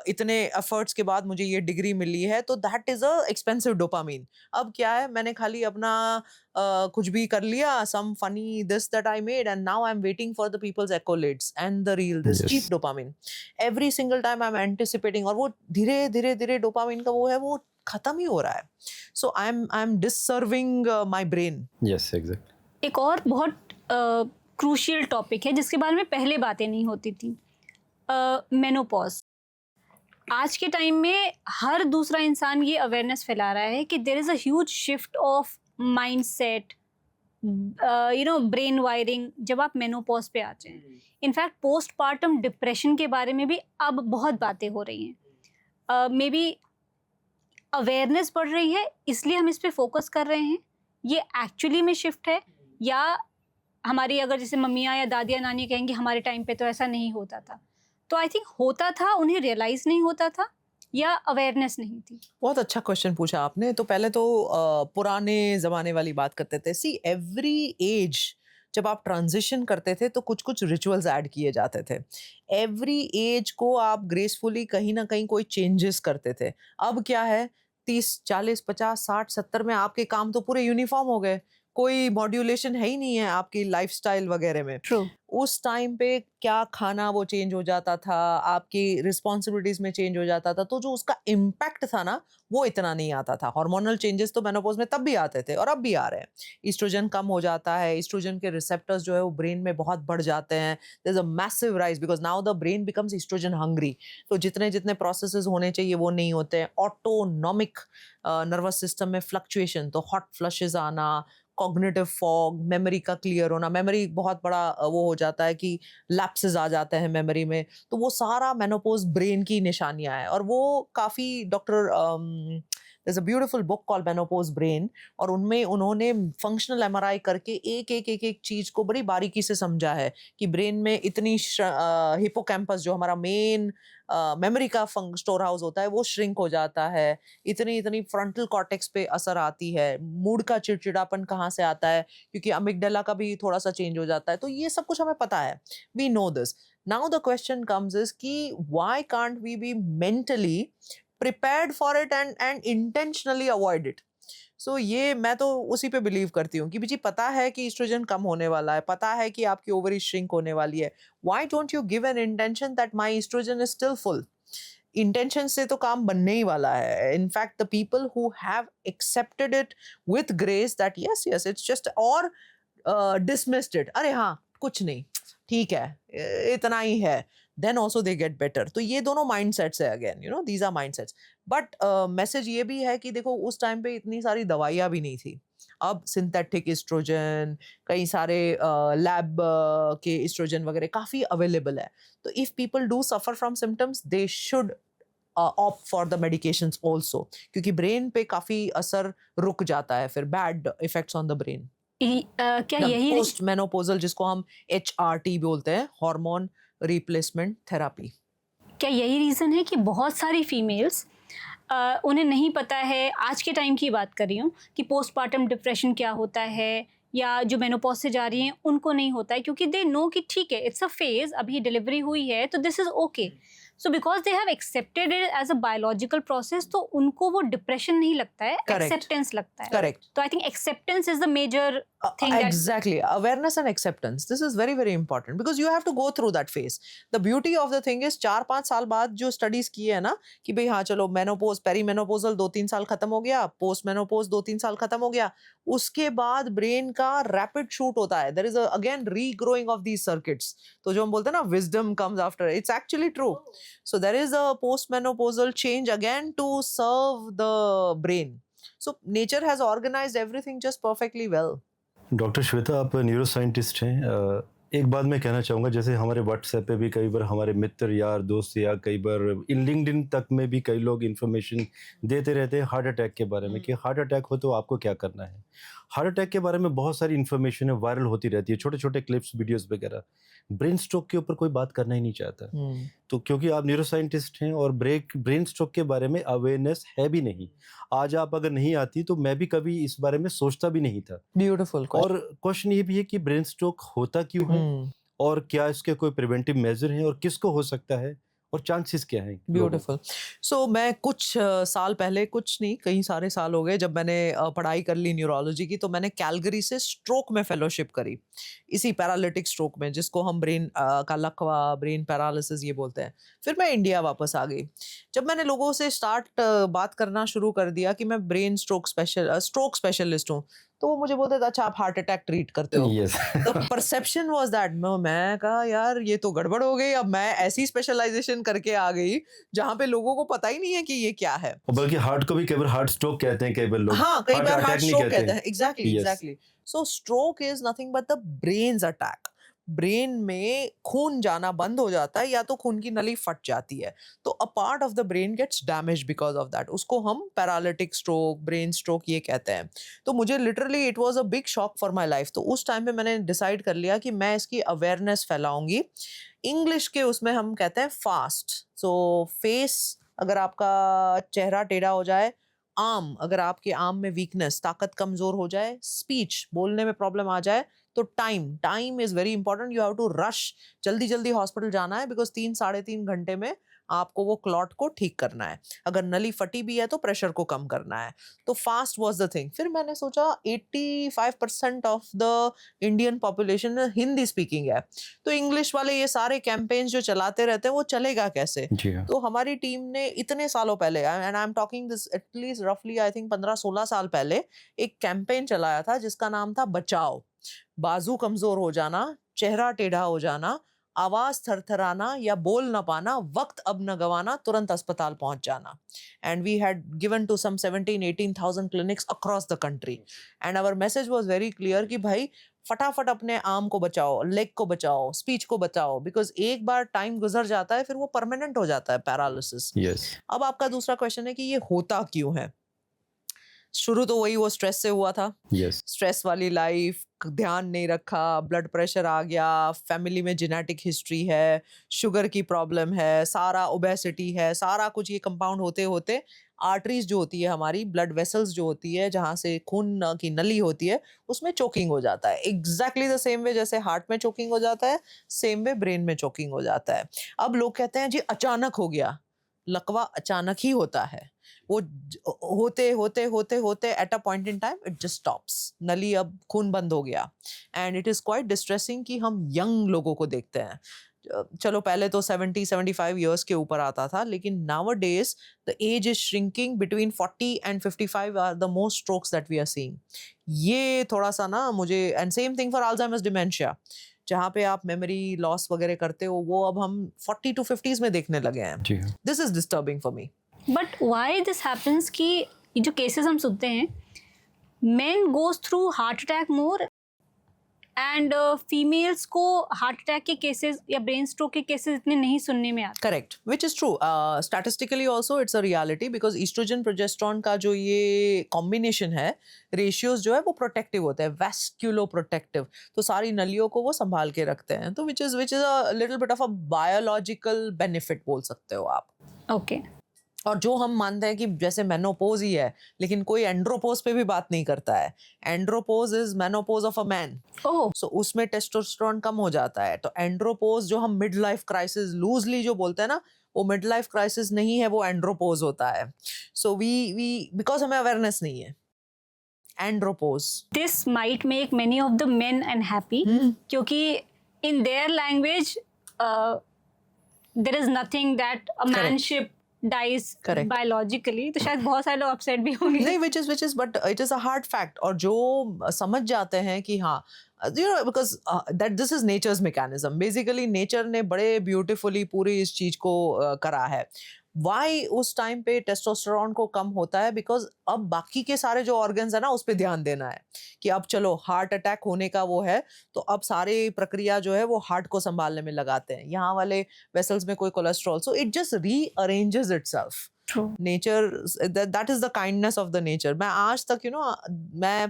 इतने एफर्ट्स के बाद मुझे ये डिग्री मिली है, तो that is a expensive dopamine. अब क्या है, मैंने खाली अपना कुछ भी कर लिया, some funny this that I made, and now I am waiting for the people's accolades and the reel, this cheap yes, dopamine. Every single time I am anticipating, और वो धीरे धीरे धीरे डोपामीन का वो है, वो खत्म ही हो रहा है। So I am disserving my brain. Yes, exact. एक और बहुत क्रूशियल टॉपिक है जिसके बारे में पहले बातें नहीं होती थी, मेनोपॉज। आज के टाइम में हर दूसरा इंसान ये अवेयरनेस फैला रहा है कि there is a huge shift of mindset, brain wiring, जब आप मेनोपॉज पे आते हैं। इनफैक्ट पोस्टपार्टम डिप्रेशन के बारे में भी अब बहुत बातें हो रही हैं। मे बी अवेयरनेस बढ़ रही है इसलिए हम इस पे फोकस कर रहे हैं, ये एक्चुअली में शिफ्ट है, या हमारी, अगर जैसे मम्मियाँ या दादियाँ नानी कहेंगी हमारे टाइम पे तो ऐसा नहीं होता था, तो आई थिंक होता था, उन्हें रियलाइज नहीं होता था या अवेयरनेस नहीं थी। बहुत अच्छा क्वेश्चन पूछा आपने। तो पहले तो पुराने ज़माने वाली बात करते थे। सी, एवरी एज जब आप ट्रांजिशन करते थे तो कुछ कुछ रिचुअल्स ऐड किए जाते थे। एवरी एज को आप ग्रेसफुली कहीं ना कहीं कोई चेंजेस करते थे। अब क्या है, 30 40 50 60 70 में आपके काम तो पूरे यूनिफॉर्म हो गए, कोई मॉड्यूलेशन है ही नहीं है आपकी लाइफस्टाइल वगैरह में। ट्रू। उस टाइम पे क्या खाना वो चेंज हो जाता था, आपकी रिस्पॉन्सिबिलिटीज में चेंज हो जाता था, तो जो उसका इम्पैक्ट था ना, वो इतना नहीं आता था। हार्मोनल चेंजेस तो मेनोपॉज में तब भी आते थे और अब भी आ रहे हैं। ईस्ट्रोजन कम हो जाता है, ईस्ट्रोजन के रिसेप्टर्स जो है वो ब्रेन में बहुत बढ़ जाते हैं। There is a massive rise because now the brain becomes oestrogen hungry. तो जितने जितने प्रोसेसेस होने चाहिए वो नहीं होते हैं। ऑटोनॉमिक नर्वस सिस्टम में फ्लक्चुएशन, तो हॉट फ्लशेस आना, कॉग्निटिव फॉग, मेमोरी का क्लियर होना, मेमोरी बहुत बड़ा वो हो जाता है कि लैप्सेस आ जाते हैं मेमोरी में, तो वो सारा मेनोपॉज ब्रेन की निशानियां हैं। और वो काफ़ी doctor, there's a beautiful book called Menopause Brain, और उनमें उन्होंने फंक्शनल एमआरआई करके एक चीज को बड़ी बारीकी से समझा है कि ब्रेन में इतनी हिपोकैम्पस जो हमारा मेन मेमोरी का स्टोर हाउस होता है वो श्रिंक हो जाता है, इतनी इतनी फ्रंटल कॉर्टेक्स पे असर आती है, मूड का चिड़चिड़ापन कहाँ से आता है, क्योंकि अमिगडाला का भी थोड़ा सा चेंज हो जाता है। तो ये सब कुछ हमें पता है, we know this. Now the question comes is कि why can't we be mentally prepared for it and intentionally avoid it? So ये मैं तो उसी पे बिलीव करती हूँ कि जी पता है कि एस्ट्रोजन कम होने वाला है, पता है कि आपकी ओवरी श्रिंक होने वाली है, why don't you give an intention that my estrogen is still full? Intention से तो काम बनने ही वाला है। In fact the people who have accepted it with grace that yes yes it's just, और डिसमिस्ड इट, अरे हाँ कुछ नहीं, ठीक है, इतना ही है, then also they get better। तो ये दोनों माइंडसेट्स है, again you know these are mindsets. But message ये भी है कि देखो उस टाइम पे इतनी सारी दवाइयाँ भी नहीं थी। अब सिंथेटिक एस्ट्रोजन, कई सारे लैब के एस्ट्रोजन वगैरह काफ़ी अवेलेबल है। तो if people do suffer from symptoms they should opt for the medications also, क्योंकि ब्रेन पे काफ़ी असर रुक जाता है, फिर bad effects on the brain. क्या यही पोस्ट मेनोपोजल, जिसको हम HRT बोलते हैं, हार्मोन रिप्लेसमेंट थेरापी। क्या यही रीज़न है कि बहुत सारी फीमेल्स उन्हें नहीं पता है, आज के टाइम की बात कर रही हूँ, कि पोस्टपार्टम डिप्रेशन क्या होता है, या जो मेनोपॉज से जा रही हैं उनको नहीं होता है, क्योंकि दे नो कि ठीक है, इट्स अ फेज, अभी डिलीवरी हुई है तो this is okay. So because they have accepted it as a biological process, तो उनको वो डिप्रेशन नहीं लगता है, Correct. एक्सेप्टेंस लगता है. Correct. तो I think acceptance is the major thing that- Exactly, awareness and acceptance, this is very very important because you have to go through that phase. The beauty of the thing is 4-5 साल बाद जो studies की है ना कि भाई हाँ चलो मेनोपोज पेरीमेनोपोजल 2-3 साल खत्म हो गया, पोस्ट मेनोपोज 2-3 साल खत्म हो गया, उसके बाद ब्रेन का रैपिड शूट होता है. There is again regrowing of these circuits. तो जो हम बोलते हैं ना wisdom comes after, it's actually true. So there is a postmenopausal change again to serve the brain. So nature has organized everything just perfectly well. Doctor Shweta, आप neuro scientist हैं. एक बात मैं कहना चाहूँगा, जैसे हमारे व्हाट्सएप पे भी कई बार हमारे मित्र यार दोस्त या कई बार इन लिंक्डइन तक में भी कई लोग इन्फॉर्मेशन देते रहते हैं हार्ट अटैक के बारे में कि हार्ट अटैक हो तो आपको क्या करना है. हार्ट अटैक के बारे में बहुत सारी इन्फॉर्मेशन है, वायरल होती रहती है, छोटे छोटे क्लिप्स वीडियोस वगैरह. ब्रेन स्ट्रोक के ऊपर कोई बात करना ही नहीं चाहता. तो क्योंकि आप न्यूरो साइंटिस्ट हैं और ब्रेन स्ट्रोक के बारे में अवेयरनेस है भी नहीं. आज आप अगर नहीं आती तो मैं भी कभी इस बारे में सोचता भी नहीं था. Beautiful question. और क्वेश्चन ये भी है कि ब्रेन स्ट्रोक होता क्यों है और क्या इसके कोई प्रिवेंटिव मेजर हैं और किसको हो सकता है और चांसेस क्या हैं. ब्यूटीफुल. सो मैं कुछ साल पहले, कुछ नहीं कई सारे साल हो गए, जब मैंने पढ़ाई कर ली न्यूरोलॉजी की, तो मैंने कैलगरी से स्ट्रोक में फेलोशिप करी, इसी पैरालिटिक स्ट्रोक में जिसको हम ब्रेन का लकवा, ब्रेन पैरालिसिस ये बोलते हैं. फिर मैं इंडिया वापस आ गई. जब मैंने लोगों से बात करना शुरू कर दिया कि मैं ब्रेन स्ट्रोक स्पेशलिस्ट हूँ, तो वो मुझे बोलते थे अच्छा आप हार्ट अटैक ट्रीट करते हो. Yes. The perception was that. मैं कहा यार ये तो गड़बड़ हो गई, अब मैं ऐसी स्पेशलाइजेशन करके आ गई जहाँ पे लोगों को पता ही नहीं है कि ये क्या है. और बल्कि हार्ट को भी कई बार हार्ट स्ट्रोक कहते हैं, कई बार लोग हाँ, कई बार हार्ट अटैक नहीं स्ट्रोक कहते कहते हैं. Exactly Yes. Exactly. So stroke is nothing but the brains attack. Brain में खून जाना बंद हो जाता है या तो खून की नली फट जाती है, तो a part of the brain gets damage because of that. उसको हम पैरालिटिक स्ट्रोक, ब्रेन स्ट्रोक ये कहते हैं. तो मुझे literally it was a big shock for my life. तो उस टाइम पे मैंने डिसाइड कर लिया कि मैं इसकी अवेयरनेस फैलाऊंगी. इंग्लिश के उसमें हम कहते हैं फास्ट. सो फेस, अगर आपका चेहरा टेढ़ा हो जाए, आर्म, अगर आपके आर्म में वीकनेस, ताकत कमजोर हो जाए, स्पीच, बोलने में प्रॉब्लम आ जाए, तो time is very important. You have to rush, जल्दी जल्दी हॉस्पिटल जाना है बिकॉज 3-3.5 घंटे में आपको वो क्लॉट को ठीक करना है. अगर नली फटी भी है तो प्रेशर को कम करना है. तो फास्ट वाज द थिंग. फिर मैंने सोचा 85% of the Indian population Hindi speaking है, तो इंग्लिश वाले ये सारे कैंपेन्स जो चलाते रहते हैं वो चलेगा कैसे. जी हाँ. तो हमारी टीम ने इतने सालों पहले, and I am talking this at least रफली आई थिंक 15-16 साल पहले, एक कैंपेन चलाया था जिसका नाम था बचाओ. बाजू कमजोर हो जाना, चेहरा टेढ़ा हो जाना, आवाज थरथराना या बोल ना पाना, वक्त अब न गवाना, तुरंत अस्पताल पहुंच जाना. And we had given to some 17,000-18,000 clinics across the country. And our message was very clear कि भाई फटाफट अपने आर्म को बचाओ, लेग को बचाओ, स्पीच को बचाओ, बिकॉज एक बार टाइम गुजर जाता है फिर वो परमानेंट हो जाता है पैरालिसिस. Yes. अब आपका दूसरा क्वेश्चन है कि ये होता क्यों है. शुरू तो वही वो स्ट्रेस से हुआ था. Yes. स्ट्रेस वाली लाइफ, ध्यान नहीं रखा, ब्लड प्रेशर आ गया, फैमिली में जेनेटिक हिस्ट्री है, शुगर की प्रॉब्लम है, सारा ओबेसिटी है, सारा कुछ ये कंपाउंड होते होते आर्टरीज जो होती है हमारी, ब्लड वेसल्स जो होती है जहाँ से खून की नली होती है, उसमें चोकिंग हो जाता है. एग्जैक्टली द सेम वे जैसे हार्ट में चोकिंग हो जाता है, सेम वे ब्रेन में चोकिंग हो जाता है. अब लोग कहते हैं जी अचानक हो गया. लकवा अचानक ही होता है. वो होते होते होते होते at a point in time it just stops. नली, अब खून बंद हो गया. And it is quite distressing कि हम यंग लोगों को देखते हैं. चलो पहले तो 70-75 इयर्स के ऊपर आता था, लेकिन nowadays the age is shrinking. Between 40 and 55 are the most strokes that we are seeing. ये थोड़ा सा ना मुझे, and same thing for Alzheimer's dementia, जहाँ पे आप मेमोरी लॉस वगैरह करते हो, वो अब हम 40 to 50s में देखने लगे हैं. जी हाँ. This is disturbing for me. But why this happens कि ये जो केसेस हम सुनते हैं, men goes through heart attack more and females को हार्ट अटैक के केसेस या ब्रेन स्ट्रोक के केसेस इतने नहीं सुनने में आते. Correct, which is true. Statistically also it's a reality because oestrogen progesterone का जो ये कॉम्बिनेशन है, रेशियोज जो है वो प्रोटेक्टिव होते हैं, वैस्क्यूलो प्रोटेक्टिव. तो सारी नलियों को वो संभाल के रखते हैं. तो which is a little bit of a biological benefit बोल सकते हो आप. ओके. और जो हम मानते हैं कि जैसे मेनोपोज ही है, लेकिन कोई एंड्रोपोज पे भी बात नहीं करता है। Andropause is menopause of a man. Oh, so उसमें टेस्टोस्टेरोन कम हो जाता है। तो एंड्रोपोज जो हम मिड लाइफ क्राइसिस लूजली जो बोलते हैं ना, वो मिड लाइफ क्राइसिस नहीं है, वो एंड्रोपोज होता है। सो वी बिकॉज हमें अवेयरनेस नहीं है। Andropause. This might make many of the men unhappy, क्योंकि in their language there is nothing that a manship dies Correct. Biologically, तो शायद बहुत सारे लोग अपसेट भी होंगे। नहीं, which is but it is a hard fact। और जो समझ जाते हैं कि हाँ, you know, because that this is nature's mechanism। basically nature ने बड़े beautifully पूरी इस चीज को करा है। Why उस टाइम पे टेस्टोस्टेरोन को कम होता है? बिकॉज अब बाकी के सारे जो ऑर्गन्स है ना, उस पर ध्यान देना है कि अब चलो हार्ट अटैक होने का वो है, तो अब सारी प्रक्रिया जो है वो हार्ट को संभालने में लगाते हैं। यहाँ वाले वेसल्स में कोई cholesterol, so it just rearranges itself. True. Nature, that is the kindness of the nature. मैं आज तक मैं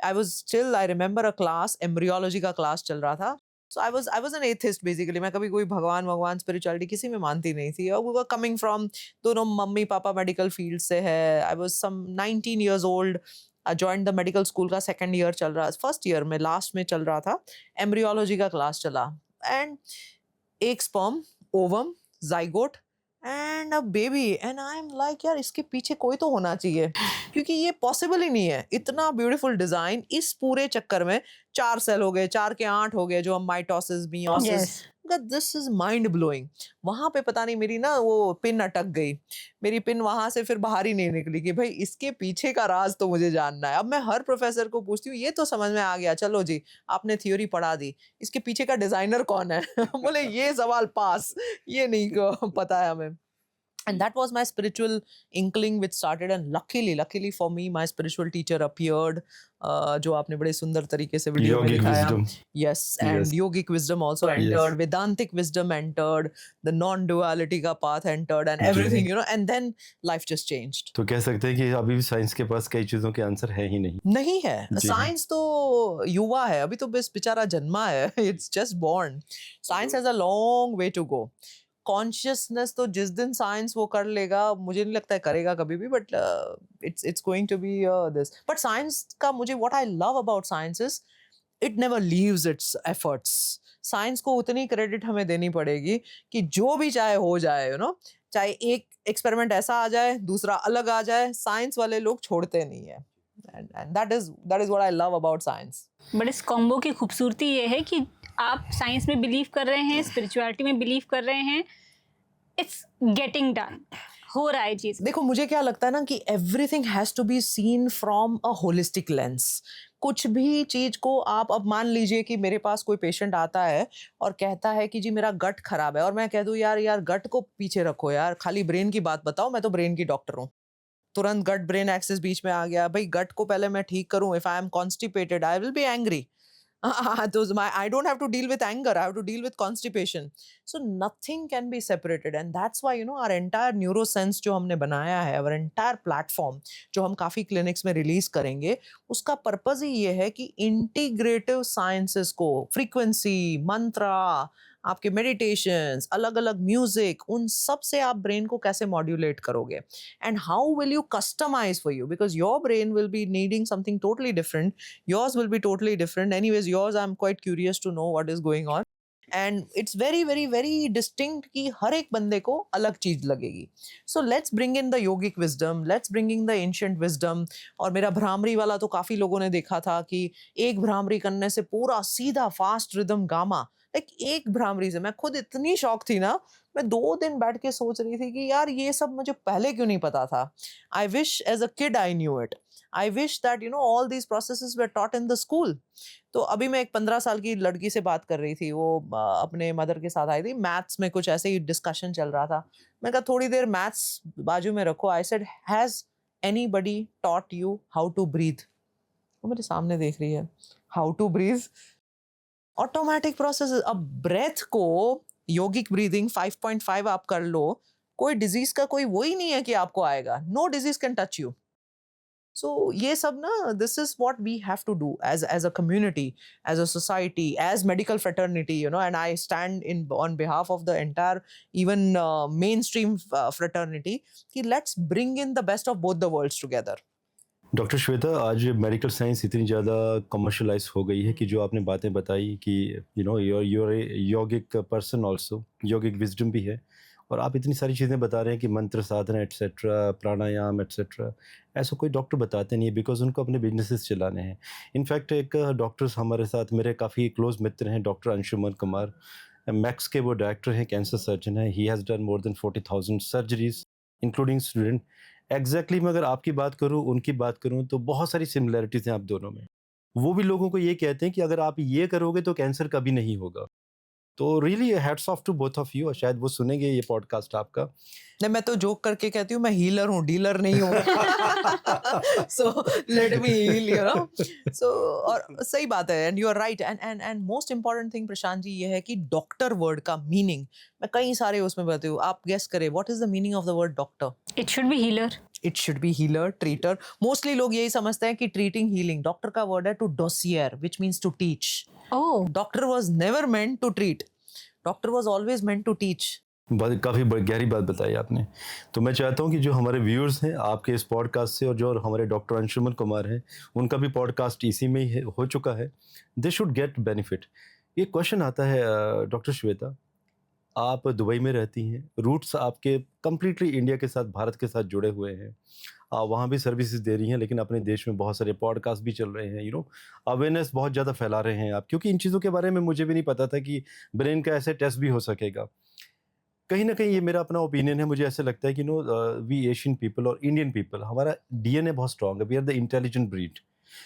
I was still, I remember a class, embryology का क्लास चल रहा था। So I was an atheist basically. मैं कभी कोई भगवान स्पिरिचुअलिटी किसी में मानती नहीं थी। और वी वर कमिंग फ्रॉम, दोनों मम्मी पापा मेडिकल फील्ड से है। I was some 19 years old। Joined the medical school का सेकंड ईयर चल रहा, फर्स्ट ईयर में लास्ट में चल रहा था, एम्ब्रियोलॉजी का क्लास चला। एंड एक sperm, ovum, zygote and a baby, and I am like यार इसके पीछे कोई तो होना चाहिए, क्योंकि ये पॉसिबल ही नहीं है। इतना ब्यूटीफुल डिजाइन, इस पूरे चक्कर में 4 सेल हो गए, 4 के 8 हो गए, जो हम mitosis, meiosis. Yes. This is mind blowing. वहां पे पता नहीं मेरी ना वो पिन अटक गई। मेरी पिन वहां से फिर बाहर ही नहीं निकली कि भाई इसके पीछे का राज तो मुझे जानना है। अब मैं हर प्रोफेसर को पूछती हूँ, ये तो समझ में आ गया, चलो जी आपने थ्योरी पढ़ा दी, इसके पीछे का डिजाइनर कौन है? बोले ये सवाल पास, ये नहीं पता है हमें। And that was my spiritual inkling which started, and luckily for me my spiritual teacher appeared, जो आपने बड़े सुंदर तरीके से वीडियो में Yogic दिखाया। wisdom. Yes, and Yes. yogic wisdom also Yes. entered, Vedantic wisdom entered, the non-duality का path entered, and ji. everything, and then life just changed। तो कह सकते हैं कि अभी भी साइंस के पास कई चीज़ों के आंसर है ही नहीं। नहीं है, जी। साइंस तो युवा है, अभी तो बस बेचारा जन्मा है। It's just born. Science has a long way to go. Consciousness तो जिस दिन साइंस वो कर लेगा, मुझे नहीं लगता है करेगा कभी भी, but it's going to be this. But science का मुझे what I love about science is it never leaves its efforts. Science को उतनी क्रेडिट हमें देनी पड़ेगी कि जो भी चाहे हो जाए, चाहे एक एक्सपेरिमेंट ऐसा आ जाए, दूसरा अलग आ जाए, साइंस वाले लोग छोड़ते नहीं है। and that is what I love about science। But इस कॉम्बो की खूबसूरती ये है कि आप साइंस में बिलीव कर रहे हैं, स्पिरिचुअलिटी में बिलीव कर रहे हैं, इट्स गेटिंग डन, हो रहा है चीज। देखो मुझे क्या लगता है ना कि everything has to be seen from a holistic lens. कुछ भी चीज को आप, अब मान लीजिए कि मेरे पास कोई पेशेंट आता है और कहता है कि जी मेरा गट खराब है, और मैं कह दूं यार गट को पीछे रखो यार, खाली ब्रेन की बात बताओ, मैं तो ब्रेन की डॉक्टर हूँ। तुरंत गट ब्रेन एक्सिस बीच में आ गया। भाई गट को पहले मैं ठीक करूं। If I am constipated I will be angry. तो I don't have to deal with anger, I have to deal with constipation। So nothing can be separated, and that's why our entire neurosense जो हमने बनाया है, our entire platform जो हम काफ़ी clinics में release करेंगे, उसका purpose ही ये है कि integrative sciences को, frequency, mantra, आपके meditations, अलग अलग music, उन सब से आप brain को कैसे modulate करोगे, and how will you customize for you, because your brain will be needing something totally different, yours will be totally different। Anyways yours I'm quite curious to know what is going on, and it's very very very distinct कि हर एक बंदे को अलग चीज लगेगी। So let's bring in the yogic wisdom, let's bring in the ancient wisdom। और मेरा भ्रामरी वाला तो काफी लोगों ने देखा था कि एक भ्रामरी करने से पूरा सीधा फास्ट रिदम गामा, एक भ्रामरी से मैं खुद इतनी शौक थी ना, मैं 2 दिन बैठ के सोच रही थी कि यार ये सब मुझे पहले क्यों नहीं पता था। I wish as a kid I knew it. I wish that all these processes were taught in the school. तो अभी मैं एक 15 साल की लड़की से बात कर रही थी, वो अपने मदर के साथ आई थी, मैथ्स में कुछ ऐसे ही डिस्कशन चल रहा था। मैं कहा थोड़ी देर मैथ्स बाजू में रखो। I said has anybody taught you how to breathe? वो मेरे सामने देख रही है, how to breathe, automatic process. अब ब्रेथ को योगिक ब्रीदिंग 5.5 आप कर लो, कोई डिजीज का कोई वो ही नहीं है कि आपको आएगा। No disease can touch you. So ये सब ना, this is what we have to do as a community, as a society, as medical fraternity, you know, and I stand in on behalf of the entire even mainstream fraternity कि let's bring in the best of both the worlds together. Doctor Shweta, आज medical science इतनी ज़्यादा commercialise हो गई है कि जो आपने बातें बताई कि you know you're yogic person also, yogic wisdom भी है, और आप इतनी सारी चीज़ें बता रहे हैं कि मंत्र साधना एट्सेट्रा, प्राणायाम एट्सेट्रा, ऐसा कोई डॉक्टर बताते नहीं है बिकॉज उनको अपने बिजनेसेस चलाने हैं। इनफैक्ट एक डॉक्टर्स हमारे साथ, मेरे काफ़ी क्लोज मित्र हैं, डॉक्टर अंशुमन कुमार, मैक्स के वो डायरेक्टर हैं, कैंसर सर्जन है। He has done more than 40,000 surgeries including student. Exactly मैं अगर आपकी बात करूं, उनकी बात करूं, तो बहुत सारी सिमिलैरिटीज़ हैं आप दोनों में। वो भी लोगों को ये कहते हैं कि अगर आप ये करोगे तो कैंसर कभी नहीं होगा। तो really hats off to both of you, और शायद वो सुनेंगे ये पॉडकास्ट आपका। नहीं, मैं तो जोक करके कहती हूँ मैं हीलर हूँ, डीलर नहीं हूँ। So let me heal, you know. So और सही बात है, and you are right. And most important thing Prashant ji ये है कि डॉक्टर वर्ड का मीनिंग मैं कई सारे उसमें बताती हूँ। आप गेस करें, what is the meaning of the word doctor? It should be healer. It should be healer, treater. Mostly लोग यही समझते हैं कि ट्रीटिंग, हीलिंग। डॉक्टर का वर्ड है to docere, which means to teach. Oh, doctor was never meant to treat, doctor was always meant to teach. काफ़ी गहरी बात बताई आपने। तो मैं चाहता हूँ कि जो हमारे व्यूअर्स हैं आपके इस पॉडकास्ट से, और जो हमारे डॉक्टर अंशुमन कुमार हैं, उनका भी पॉडकास्ट इसी में ही हो चुका है, दे शुड गेट बेनिफिट। ये क्वेश्चन आता है डॉक्टर श्वेता, आप दुबई में रहती हैं, रूट्स आपके कम्प्लीटली इंडिया के साथ, भारत के साथ जुड़े हुए हैं, आप वहाँ भी सर्विसेज दे रही हैं, लेकिन अपने देश में बहुत सारे पॉडकास्ट भी चल रहे हैं, यू नो, अवेयरनेस बहुत ज़्यादा फैला रहे हैं आप, क्योंकि इन चीज़ों के बारे में मुझे भी नहीं पता था कि ब्रेन का ऐसे टेस्ट भी हो सकेगा। कहीं ना कहीं ये मेरा अपना ओपिनियन है, मुझे ऐसे लगता है कि नो, वी एशियन पीपल और इंडियन पीपल, हमारा डीएनए बहुत स्ट्रांग है, we are the intelligent breed.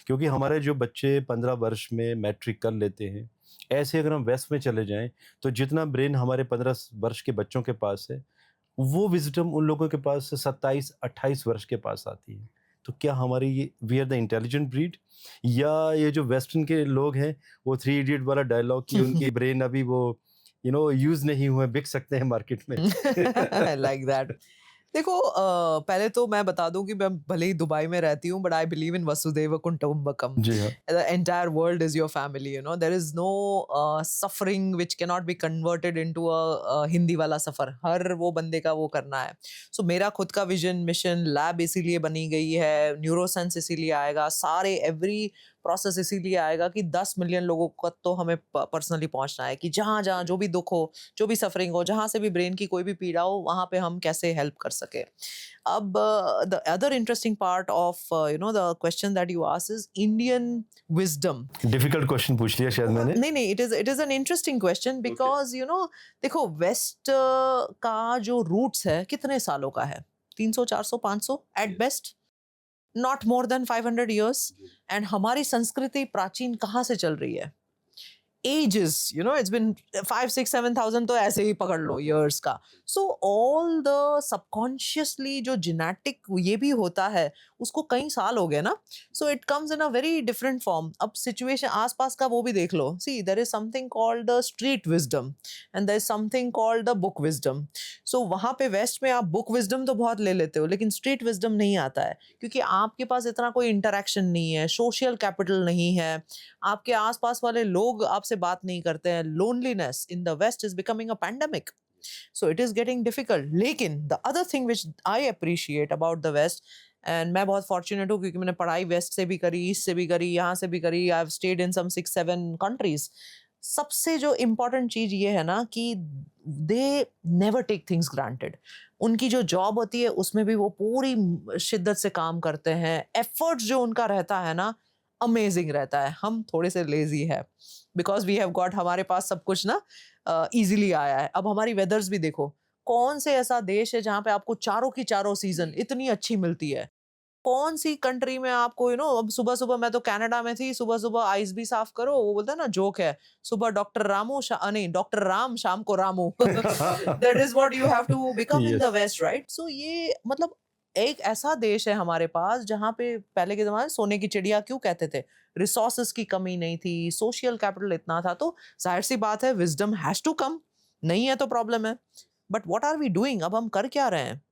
क्योंकि हमारे जो बच्चे 15 वर्ष में मैट्रिक कर लेते हैं, ऐसे अगर हम वेस्ट में चले जाएं तो जितना ब्रेन हमारे 15 वर्ष के बच्चों के पास है, वो विजडम उन लोगों के पास 27-28 वर्ष के पास आती है। तो क्या हमारी ये we are the intelligent breed, या ये जो वेस्टर्न के लोग हैं, वो 3 इडियट वाला डायलॉग कि उनकी ब्रेन अभी वो यू नो यूज नहीं हुए, बिक सकते हैं मार्केट में? Like that. देखो, पहले तो मैं बता दूं कि मैं भले ही दुबई में रहती हूँ, बट आई बिलीव इन वसुदेव कुटुंबकम। जी हाँ। The entire world is your family, you know. There is no suffering which cannot be converted into a Hindi वाला सफर। हर वो बंदे का वो करना है। So मेरा खुद का विजन, मिशन, लैब इसीलिए बनी गई है, न्यूरोसेंस इसीलिए आएगा, सारे एवरी प्रोसेस इसीलिए आएगा कि 10 मिलियन लोगों को तो हमें पर्सनली पहुंचना है, कि जहाँ जहाँ जो भी दुख हो, जो भी सफरिंग हो, जहाँ से भी ब्रेन की कोई भी पीड़ा हो, वहाँ पे हम कैसे हेल्प कर सके। अब the other interesting part of you know the question that you asked is Indian wisdom. Difficult question पूछ लिया शायद मैंने। नहीं, it is an interesting question because you know, देखो वेस्ट का जो रूट्स है कितने सालों का है? 300, 400, 500 at best, not more than 500 years। एंड हमारी संस्कृति प्राचीन कहाँ से चल रही है? ages, you know, it's been 5, 6, 7,000 तो ऐसे ही पकड़ लो years का। So all the subconsciously जो genetic ये भी होता है, उसको कई साल हो गए ना। So it comes in a very different form। अब situation आसपास का वो भी देख लो। See, there is something called the street wisdom and there is something called the book wisdom। So वहाँ पे वेस्ट में आप book wisdom तो बहुत ले लेते हो, लेकिन street wisdom नहीं आता है, क्योंकि आपके पास इतना कोई interaction नहीं है, social capital नहीं है, आपके आसपास वाले लोग आपसे बात नहीं करते हैं। Loneliness in the west is becoming a pandemic, so it is getting difficult. लेकिन the other thing which I appreciate about the west, and मैं बहुत फॉर्चुनेट हूँ क्योंकि मैंने पढ़ाई वेस्ट से भी करी, ईस्ट से भी करी, यहाँ से भी करी, I have stayed in some 6-7 countries. सबसे जो इम्पोर्टेंट चीज ये है ना कि they never take things granted. उनकी जो जॉब होती है उसमें भी वो पूरी शिद्दत से काम करते हैं। एफर्ट्स जो उनका रहता है ना, अमेजिंग रहता है। हम थोड़े से लेजी है बिकॉज वी हैव गॉट, हमारे पास सब कुछ ना इजीली आया है। अब हमारी वेदर्स भी देखो, कौन से ऐसा देश है जहाँ पे आपको चारों की चारों सीजन इतनी अच्छी मिलती है? कौन सी कंट्री में आपको, यू नो, अब सुबह सुबह, मैं तो कनाडा में थी, सुबह सुबह आइस भी साफ करो, वो बोलता है ना जोक है, सुबह डॉक्टर रामू नहीं डॉक्टर राम, शाम को Ramu. That is what you have to become in the west, right? So ये मतलब एक ऐसा देश है हमारे पास जहाँ पे पहले के जमाने सोने की चिड़िया क्यों कहते थे, रिसोर्सेस की कमी नहीं थी, सोशल कैपिटल इतना था। तो जाहिर सी बात है विजडम हैज टू कम, नहीं है तो प्रॉब्लम है। But what are we doing? अब हम कर क्या रहे हैं?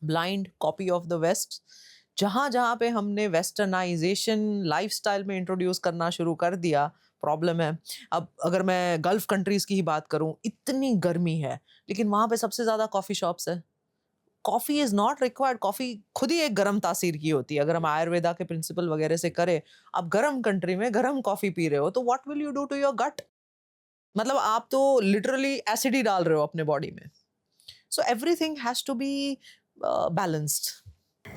Blind copy of the west. जहाँ जहाँ पे हमने वेस्टर्नाइजेशन लाइफस्टाइल में इंट्रोड्यूस करना शुरू कर दिया, प्रॉब्लम है। अब अगर मैं गल्फ कंट्रीज की ही बात करूं, इतनी गर्मी है लेकिन वहां पे सबसे ज्यादा कॉफी शॉप्स है। Coffee is not required, coffee खुद ही एक गर्म तासीर की होती है। अगर हम आयुर्वेदा के प्रिंसिपल वगैरह से करें, आप गर्म कंट्री में गर्म कॉफी पी रहे हो तो what will you do to your gut? मतलब आप तो लिटरली एसिड ही डाल रहे हो अपने बॉडी में। So everything has to be balanced.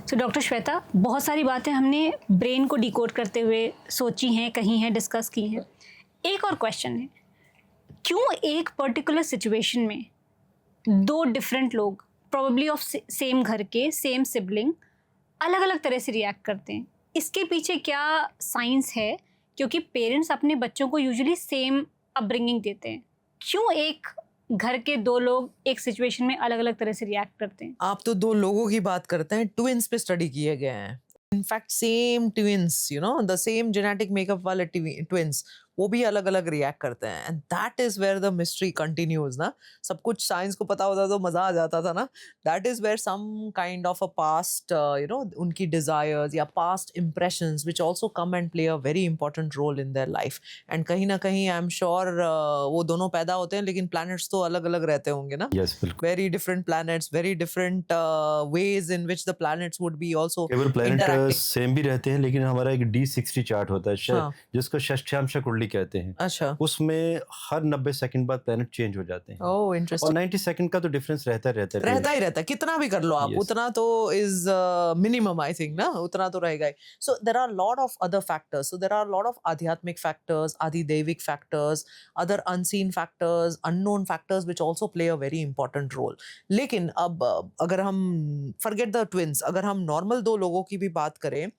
तो डॉक्टर श्वेता, बहुत सारी बातें हमने ब्रेन को डिकोड करते हुए सोची हैं, कही हैं, डिस्कस की हैं। एक और क्वेश्चन है, क्यों एक पर्टिकुलर सिचुएशन में दो डिफरेंट लोग प्रोबेबली ऑफ सेम घर के, सेम सिबलिंग, अलग अलग तरह से रिएक्ट करते हैं? इसके पीछे क्या साइंस है? क्योंकि पेरेंट्स अपने बच्चों को यूजुअली सेम अपब्रिंगिंग देते हैं, क्यों एक घर के दो लोग एक सिचुएशन में अलग अलग तरह से रिएक्ट करते हैं? आप तो दो लोगों की बात करते हैं, ट्विन्स पे स्टडी किए गए हैं। In fact same twins, you know, the same genetic makeup वाले ट्विन्स, वो भी अलग अलग रिएक्ट करते हैं। And that is where the mystery continues ना। सब कुछ साइंस को पता होता तो मजा आ जाता था ना। That is where some kind of a past, you know, उनकी डिजायर्स या past impressions which also come and play a very important role in their life. And कहीं ना कहीं आई एम श्योर वो दोनों पैदा होते हैं लेकिन प्लैनेट्स तो अलग अलग रहते होंगे ना। यस बिल्कुल। Very different planets, very different ways in which the planets would be also केवल प्लैनेट interacting. सेम भी रहते हैं लेकिन हमारा एक D60 चार्ट होता है हाँ। जिसको षष्ठ्यांश कुंडली कहते हैं। अच्छा। उसमें हर 90 सेकंड बाद प्लैनेट चेंज हो जाते हैं। Oh, और interesting. 90 सेकंड का तो डिफरेंस रहता है रहता ही रहता है, कितना भी कर लो आप, Yes. उतना तो is minimum, I think ना, उतना तो रहेगा ही। So there are a lot of other factors. So there are a lot of आध्यात्मिक factors, आधिदैविक factors, other unseen factors, unknown factors which also play a very important role. लेकिन अब अगर हम forget the twins, अगर हम normal दो लोगों की भी बात करें,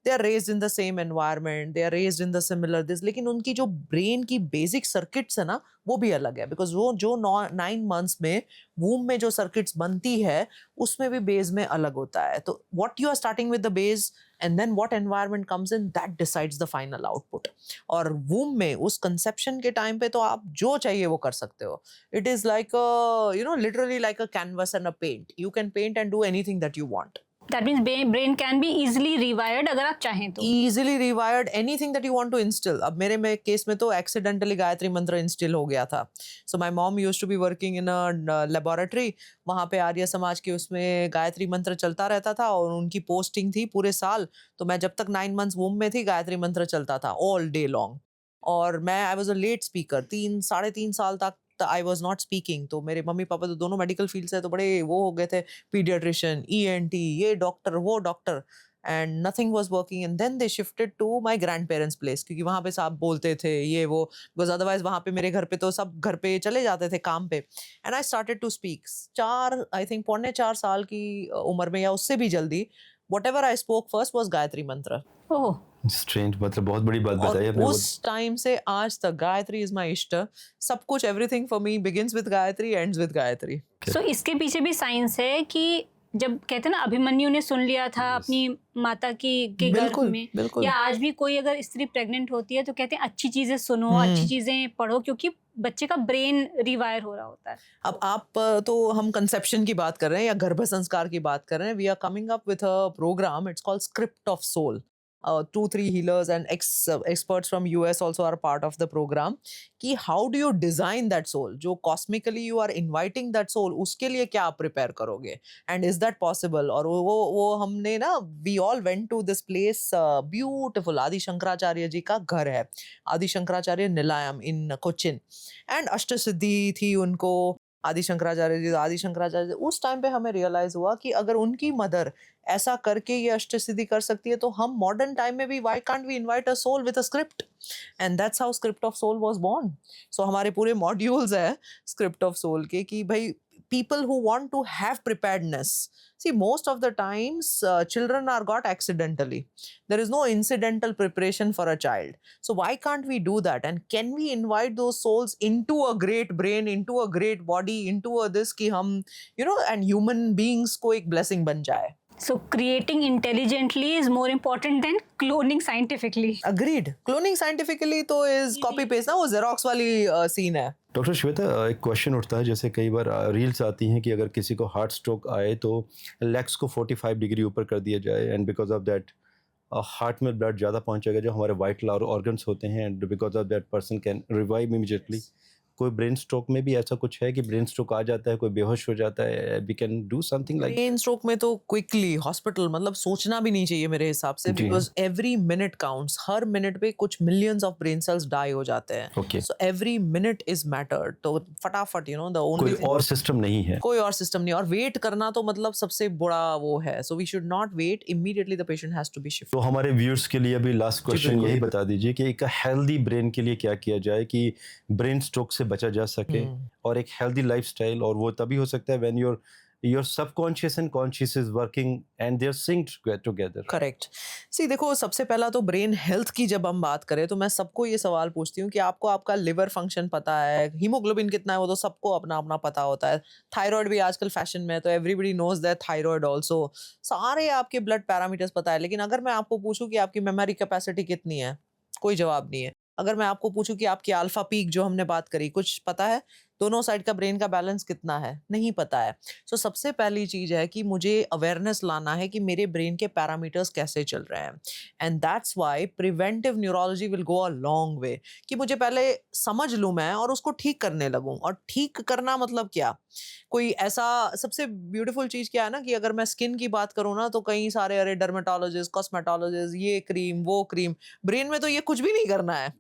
they are raised in the same environment, they are raised in the similar this, लेकिन उनकी जो brain की basic circuits है ना, वो भी अलग है। because वो जो 9 months में womb में जो circuits बनती है, उसमें भी base में अलग होता है। तो what you are starting with the base and then what environment comes in, that decides the final output. और womb में उस conception के time पे तो आप जो चाहिए वो कर सकते हो। It is like a, you know, literally like a canvas and a paint. You can paint and do anything that you want. That means brain can be easily rewired अगर आप चाहें तो। Easily rewired, anything that you want to instill. अब मेरे में case में तो accidentally Gayatri मंत्र instill हो गया था। So my mom used to be working in a laboratory. वहाँ पे आर्य समाज के उसमें गायत्री मंत्र चलता रहता था और उनकी पोस्टिंग थी पूरे साल। तो मैं जब तक 9 months womb में थी, गायत्री मंत्र चलता था all day long. और मैं I was a late speaker. 3-3.5 साल तक I was not speaking. तो मेरे मम्मी पापा तो दोनों मेडिकल फील्ड से, तो बड़े वो हो गए थे, पीडियाट्रिशियन, ENT, ये डॉक्टर वो doctor, and nothing was working. And then they shifted to my grandparents' place क्योंकि वहाँ पे सब बोलते थे ये वो, because otherwise वहाँ पे मेरे घर पे तो सब घर पे चले जाते थे काम पे। And I started to speak 4 साल की उम्र में या उससे भी जल्दी, whatever I spoke first was Gayatri मंत्र। ओह, स्ट्रेंज, मतलब बहुत बड़ी बात और बताई आपने। उस टाइम से आज तक गायत्री इज माय इष्ट। सब कुछ, everything for me begins with Gayatri, ends with Gayatri. So इसके पीछे भी साइंस है कि जब कहते हैं ना अभिमन्यु ने सुन लिया था अपनी माता की के गर्भ बिल्कुल, में, बिल्कुल। या आज भी कोई अगर स्त्री प्रेग्नेंट होती है तो कहते हैं अच्छी चीजें सुनो, अच्छी चीजें पढ़ो, क्योंकि बच्चे का ब्रेन रिवायर हो रहा होता है। अब आप तो हम कंसेप्शन की बात कर रहे हैं या गर्भ संस्कार की बात कर रहे हैं। We are coming up with a program, it's called script of soul. 2-3 healers and experts from US also are part of the program कि how do you design that soul, जो cosmically you are inviting that soul, उसके लिए क्या आप prepare करोगे, and is that possible? और वो हमने ना, we all went to this place, beautiful, आदि शंकराचार्य जी का घर है, आदि शंकराचार्य निलायम in कोचिन, and अष्टसिद्धि थी उनको, आदि शंकराचार्य जी। उस टाइम पे हमें रियलाइज हुआ कि अगर उनकी मदर ऐसा करके ये अष्टसिद्धि कर सकती है तो हम मॉडर्न टाइम में भी why can't we invite a soul with a script, and that's how script of soul was born. So हमारे पूरे मॉड्यूल्स है स्क्रिप्ट ऑफ सोल के कि भाई people who want to have preparedness. See, most of the times children are got accidentally. There is no incidental preparation for a child. So why can't we do that? And can we invite those souls into a great brain, into a great body, into a this कि हम, you know, and human beings को एक blessing बन जाए। So creating intelligently is more important than cloning scientifically. Agreed. Cloning scientifically तो is copy paste ना, वो Xerox वाली scene है। डॉक्टर श्वेता, एक क्वेश्चन उठता है, जैसे कई बार रील्स आती हैं कि अगर किसी को हार्ट स्ट्रोक आए तो लेग्स को 45 डिग्री ऊपर कर दिया जाए, and because of that heart में ब्लड ज़्यादा पहुंचेगा जो हमारे वाइटल ऑर्गन्स होते हैं, and because of that person can revive immediately. कोई ब्रेन स्ट्रोक में भी ऐसा कुछ है कि ब्रेन स्ट्रोक आ जाता है, कोई बेहोश हो जाता है, we can do something like? Brain stroke में तो क्विकली हॉस्पिटल, मतलब सोचना भी नहीं चाहिए मेरे हिसाब से, जी। Because every minute counts. हर मिनट पे कुछ millions of brain cells die हो जाते हैं, okay, so every minute is matter. तो फटाफट द कोई ओनली और सिस्टम नहीं है? कोई और सिस्टम नहीं, और वेट करना तो मतलब सबसे बड़ा वो है। So we should not wait, immediately the patient has to be shifted. तो हमारे व्यूअर्स के लिए अभी लास्ट क्वेश्चन बिल्कुल। यही बता दीजिए कि एक हेल्दी ब्रेन के लिए क्या किया जाए कि ब्रेन स्ट्रोक से बचा जा सके, और एक हेल्दी लाइफस्टाइल, और वो तभी हो सकता है when your subconscious and conscious is working and they are synced together. Correct. See देखो, सबसे पहला तो ब्रेन हेल्थ की जब हम बात करें तो मैं सबको ये सवाल पूछती हूँ कि आपको आपका लिवर फंक्शन पता है, हीमोग्लोबिन कितना है, वो तो सबको अपना अपना पता होता है। थायराइड भी आजकल फैशन में है, तो everybody knows that thyroid also. सारे आपके ब्लड पैरामीटर्स पता है, लेकिन अगर मैं आपको पूछूं कि आपकी मेमोरी कैपेसिटी कितनी है, कोई जवाब नहीं है। अगर मैं आपको पूछूं कि आपकी अल्फा पीक जो हमने बात करी, कुछ पता है? दोनों साइड का ब्रेन का बैलेंस कितना है, नहीं पता है। सो सबसे पहली चीज है कि मुझे अवेयरनेस लाना है कि मेरे ब्रेन के पैरामीटर्स कैसे चल रहे हैं, and that's why preventive neurology will go a long वे। कि मुझे पहले समझ लूं मैं और उसको ठीक करने लगूं। और ठीक करना मतलब क्या? कोई ऐसा, सबसे ब्यूटीफुल चीज क्या है ना, कि अगर मैं स्किन की बात करूं ना, तो कई सारे अरे डर्मेटोलॉजिस्ट, कॉस्मेटोलॉजिस्ट, ये क्रीम वो क्रीम। ब्रेन में तो ये कुछ भी नहीं करना है।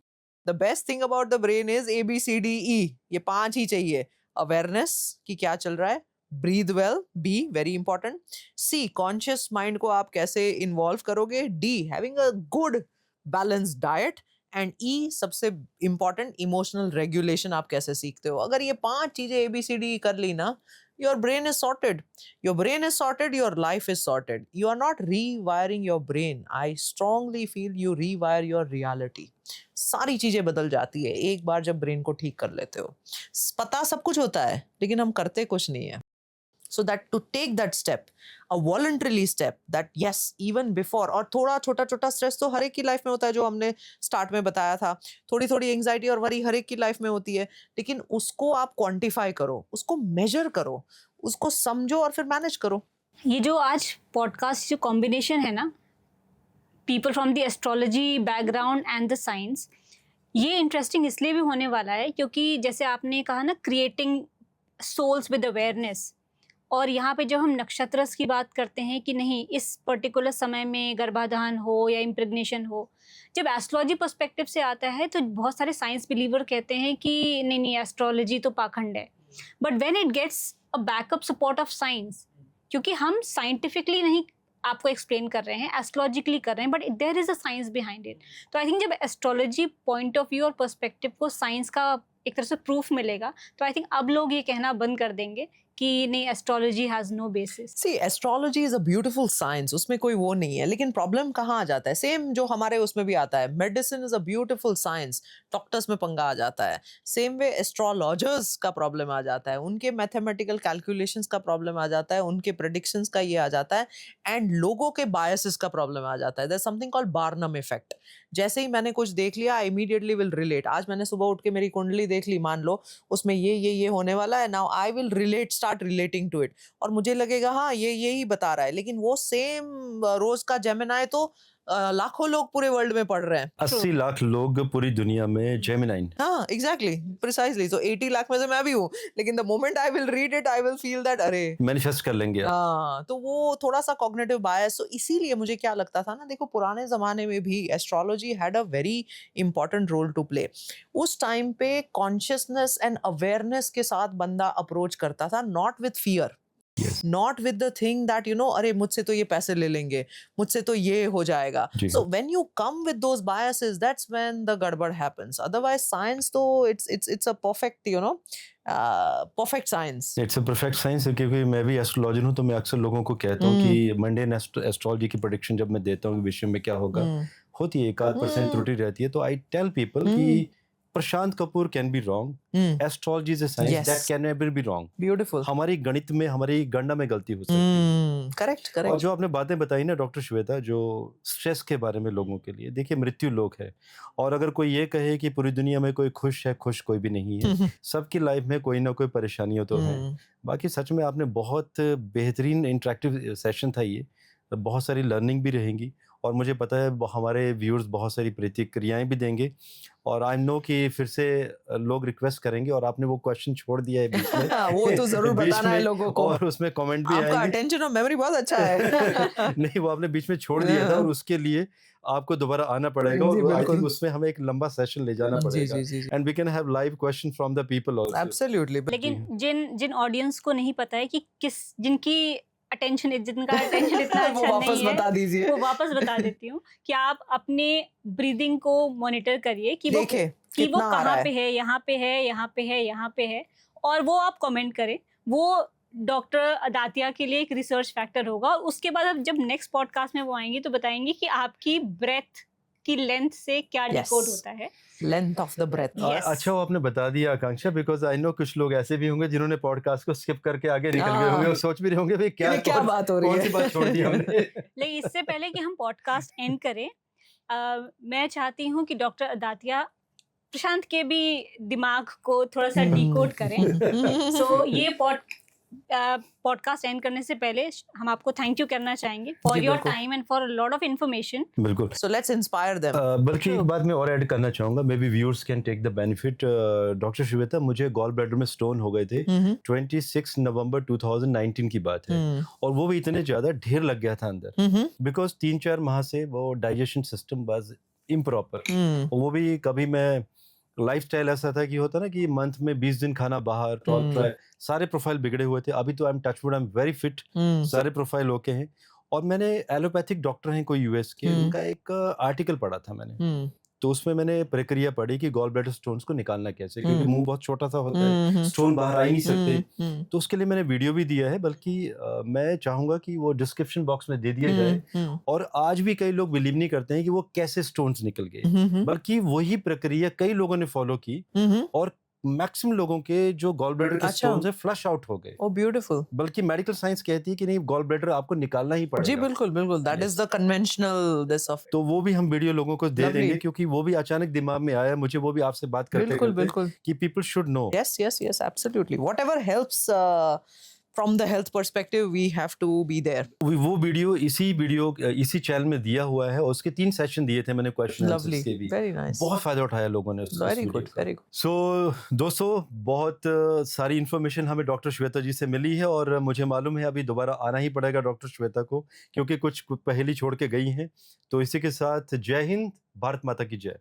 The best thing about the brain is ABCDE, ये 5 ही चाहिए। अवेयरनेस कि क्या चल रहा है, breathe well, B very important, C conscious mind को आप कैसे इन्वॉल्व करोगे, D having a good balance diet, and E सबसे इंपॉर्टेंट, इमोशनल रेगुलेशन आप कैसे सीखते हो। अगर ये 5 चीजें ABCD कर ली ना, your brain is sorted. Your brain is sorted, your life is sorted. You are not rewiring your brain. I strongly feel you rewire your reality. सारी चीजें बदल जाती है एक बार जब ब्रेन को ठीक कर लेते हो। पता सब कुछ होता है, लेकिन हम करते कुछ नहीं है। So that to take that step, a voluntarily step, that yes, even before, और थोड़ा छोटा छोटा स्ट्रेस तो हर एक की लाइफ में होता है, जो हमने स्टार्ट में बताया था। थोड़ी थोड़ी एंजाइटी और वरी हर एक की लाइफ में होती है, लेकिन उसको आप क्वांटिफाई करो, उसको मेजर करो, उसको समझो और फिर मैनेज करो। ये जो आज पॉडकास्ट जो कॉम्बिनेशन है ना, people from the astrology background and the science, ये इंटरेस्टिंग इसलिए भी होने वाला है क्योंकि जैसे आपने कहा ना, क्रिएटिंग सोल्स विद अवेयरनेस। और यहाँ पे जब हम नक्षत्रस की बात करते हैं कि नहीं, इस पर्टिकुलर समय में गर्भाधान हो या इम्प्रेग्नेशन हो, जब एस्ट्रोलॉजी पर्सपेक्टिव से आता है तो बहुत सारे साइंस बिलीवर कहते हैं कि नहीं नहीं, एस्ट्रोलॉजी तो पाखंड है। But when it gets a backup support of science, क्योंकि हम साइंटिफिकली नहीं आपको एक्सप्लेन कर रहे हैं, एस्ट्रोलॉजिकली कर रहे हैं, but there is a science behind it. तो आई थिंक जब एस्ट्रोलॉजी पॉइंट ऑफ व्यू और पर्सपेक्टिव को साइंस का एक तरह से प्रूफ मिलेगा, तो आई थिंक अब लोग ये कहना बंद कर देंगे कि नहीं, astrology has no basis. See astrology is a beautiful science, उसमें कोई वो नहीं है, लेकिन प्रॉब्लम कहाँ आ जाता है? सेम जो हमारे उसमें भी आता है, medicine is a beautiful science, doctors में पंगा आ जाता है। सेम वे एस्ट्रोलॉजर्स का प्रॉब्लम आ जाता है, उनके मैथमेटिकल कैलकुलेशंस का प्रॉब्लम आ जाता है, उनके प्रेडिक्शंस का ये आ जाता है, एंड लोगों के बायसेस का प्रॉब्लम आ जाता है। There is something called Barnum effect. जैसे ही मैंने कुछ देख लिया, आई इमीडिएटली विल रिलेट। आज मैंने सुबह उठ के मेरी कुंडली देख ली, मान लो उसमें ये होने वाला है, now I will relate, start relating to it, और मुझे लगेगा हाँ ये ही बता रहा है, लेकिन वो सेम रोज का जेमिनाई तो लाखों लोग पूरे वर्ल्ड में पढ़ रहे हैं। 80 लाख लोग पूरी दुनिया में जेमिनाइन। हाँ एग्जैक्टली, प्रिसाइजली। सो 80 लाख में से मैं भी हूँ, लेकिन the moment I will read it, I will feel that अरे मैनिफेस्ट कर लेंगे आप। हाँ, तो वो थोड़ा सा कॉग्निटिव बायस। तो इसीलिए मुझे क्या लगता था ना, देखो पुराने जमाने में भी astrology had a very important role to play. उस टाइम पे कॉन्शियसनेस एंड अवेयरनेस के साथ बंदा अप्रोच करता था, not with fear, not with the thing that अरे मुझसे तो ये पैसे ले लेंगे, मुझसे तो ये हो जाएगा। जी। So when you come with those biases, that's when the गड़बड़ हैपेंस। अदरवाइज साइंस तो it's a perfect perfect science. It's a perfect science, क्योंकि मैं भी एस्ट्रोलॉजर हूँ, तो मैं अक्सर लोगों को कहता हूँ कि मंडेन एस्ट्रोलॉजी की प्रेडिक्शन जब मैं देता हूँ कि विश्व में क्या होगा, होती है 1% त्रुटि रहती है, तो आई टेल पीपल कि Prashant Kapoor can be wrong, astrology is a science Yes. That can never be wrong. Beautiful. हमारी गणित में, हमारी गणना में गलती हो सकती है। करेक्ट और करेक्ट। जो आपने बातें बताई ना डॉक्टर श्वेता, जो स्ट्रेस के बारे में लोगों के लिए, देखिए मृत्यु लोक है, और अगर कोई ये कहे कि पूरी दुनिया में कोई खुश है, खुश कोई भी नहीं है। सबकी लाइफ में कोई ना कोई परेशानियां तो हैं। बाकी सच में आपने बहुत बेहतरीन इंटरेक्टिव सेशन था ये, बहुत सारी लर्निंग भी रहेंगी, और मुझे पता है हमारे व्यूअर्स बहुत सारी प्रतिक्रियाएं भी देंगे, और आई नो कि फिर से लोग रिक्वेस्ट करेंगे, और आपने वो क्वेश्चन छोड़ दिया है बीच में। वो तो जरूर बीच बताना है में, लोगों को। और उसमें कमेंट भी आपका आएंगे। अटेंशन और मेमोरी बहुत अच्छा है। नहीं, वो आपने बीच में छोड़ दिया था, और उसके लिए आपको दोबारा आना पड़ेगा, जी, और आई बिल्कुल। थिंक उसमें हमें एक लंबा सेशन ले जाना जी पड़ेगा, जी जी जी। And we can have live question from the people also. Absolutely. लेकिन जिन जिन ऑडियंस को नहीं पता है कि जिनका अटेंशन इतना वो अच्छा वापस नहीं है, बता दीजिए। वो वापस बता देती हूँ कि आप अपने ब्रीदिंग को मॉनिटर करिए कि वो देखे कि वो कितना आ रहा कहाँ है। पे है, यहाँ पे है, यहाँ पे है, यहाँ पे है, और वो आप कमेंट करें। वो डॉक्टर अदातिया के लिए एक रिसर्च फैक्टर होगा, और उसके बाद अब जब नेक्स्ट पॉडकास्ट में वो आएंगी तो बताएंगे कि आपकी ब्रेथ की लेंथ से क्या Yes. डिकोड होता है। Length of the breath. Yes. अच्छा, वो आपने बता दिया आकांक्षा, बिकॉज आई नो कुछ लोग ऐसे भी होंगे जिन्होंने पॉडकास्ट को स्किप करके आगे निकल गए हाँ। होंगे, और सोच भी रहे होंगे भाई क्या बात हो रही कौन सी बात छोड़ दी हमने। लेकिन इससे पहले कि हम पॉडकास्ट एंड करें, मैं चाहती हूँ कि डॉक्टर अदातिया प्रशांत के भी दिमाग को थोड़ा सा डिकोड करें। सो ये पॉडकास्ट एंड करने से पहले हम आपको थैंक यू करना चाहेंगे फॉर जी, योर बिल्कुल। Time and for lot of information. बिल्कुल। So let's inspire them. बल्कि एक बात मैं और ऐड करना चाहूंगा, maybe viewers can take the benefit. Doctor Shweta, मुझे गॉल ब्लैडर में स्टोन हो गए थे, 26 नवंबर 2019 की बात है, और वो भी इतने ज्यादा ढेर लग गया था अंदर, बिकॉज 3-4 माह से वो डाइजेशन सिस्टम वाज इम्प्रॉपर, और वो भी कभी मैं लाइफस्टाइल ऐसा था कि होता ना कि मंथ में 20 दिन खाना बाहर, सारे प्रोफाइल बिगड़े हुए थे। अभी तो I am touch wood, I am very fit, सारे प्रोफाइल ओके हैं। और मैंने एलोपैथिक डॉक्टर हैं कोई यूएस के, उनका एक आर्टिकल पढ़ा था मैंने, तो उसमें मैंने प्रक्रिया पढ़ी कि गॉल ब्लैडर स्टोन्स को निकालना कैसे, क्योंकि मुंह बहुत छोटा सा होता है, स्टोन बाहर आ ही नहीं सकते। तो उसके लिए मैंने वीडियो भी दिया है, बल्कि मैं चाहूंगा कि वो डिस्क्रिप्शन बॉक्स में दे दिया जाए। और आज भी कई लोग बिलीव नहीं करते हैं कि वो कैसे स्टोन्स निकल गए, बल्कि वही प्रक्रिया कई लोगों ने फॉलो की, और मैक्सिमम लोगों के जो गॉल ब्लैडर के स्टोन्स है फ्लश आउट हो गए। ओ ब्यूटीफुल। बल्कि मेडिकल साइंस कहती है कि नहीं, गॉल ब्लैडर आपको निकालना ही पड़ेगा। जी बिल्कुल बिल्कुल, that is the conventional this of. तो वो भी हम वीडियो लोगों को दे Lovely. देंगे, क्योंकि वो भी अचानक दिमाग में आया मुझे, वो भी आपसे बात करते बिल्कुल करते बिल्कुल। कि people should know. Yes, yes, yes, absolutely. Whatever helps from the health perspective, we have to be there. वो वीडियो इसी चैनल में दिया हुआ है, और उसके 3 सेशन दिए थे मैंने क्वेश्चन आंसर्स Lovely, के भी। very nice. बहुत फायदा उठाया लोगों ने उस Very वीडियो good, का। very good. सो दोस्तों, बहुत सारी इन्फॉर्मेशन हमें डॉक्टर श्वेता जी से मिली है, और मुझे मालूम है अभी दोबारा आना ही पड़ेगा डॉक्टर श्वेता को, क्योंकि कुछ पहेली छोड़ के गई हैं। तो इसी के साथ जय हिंद, भारत माता की जय।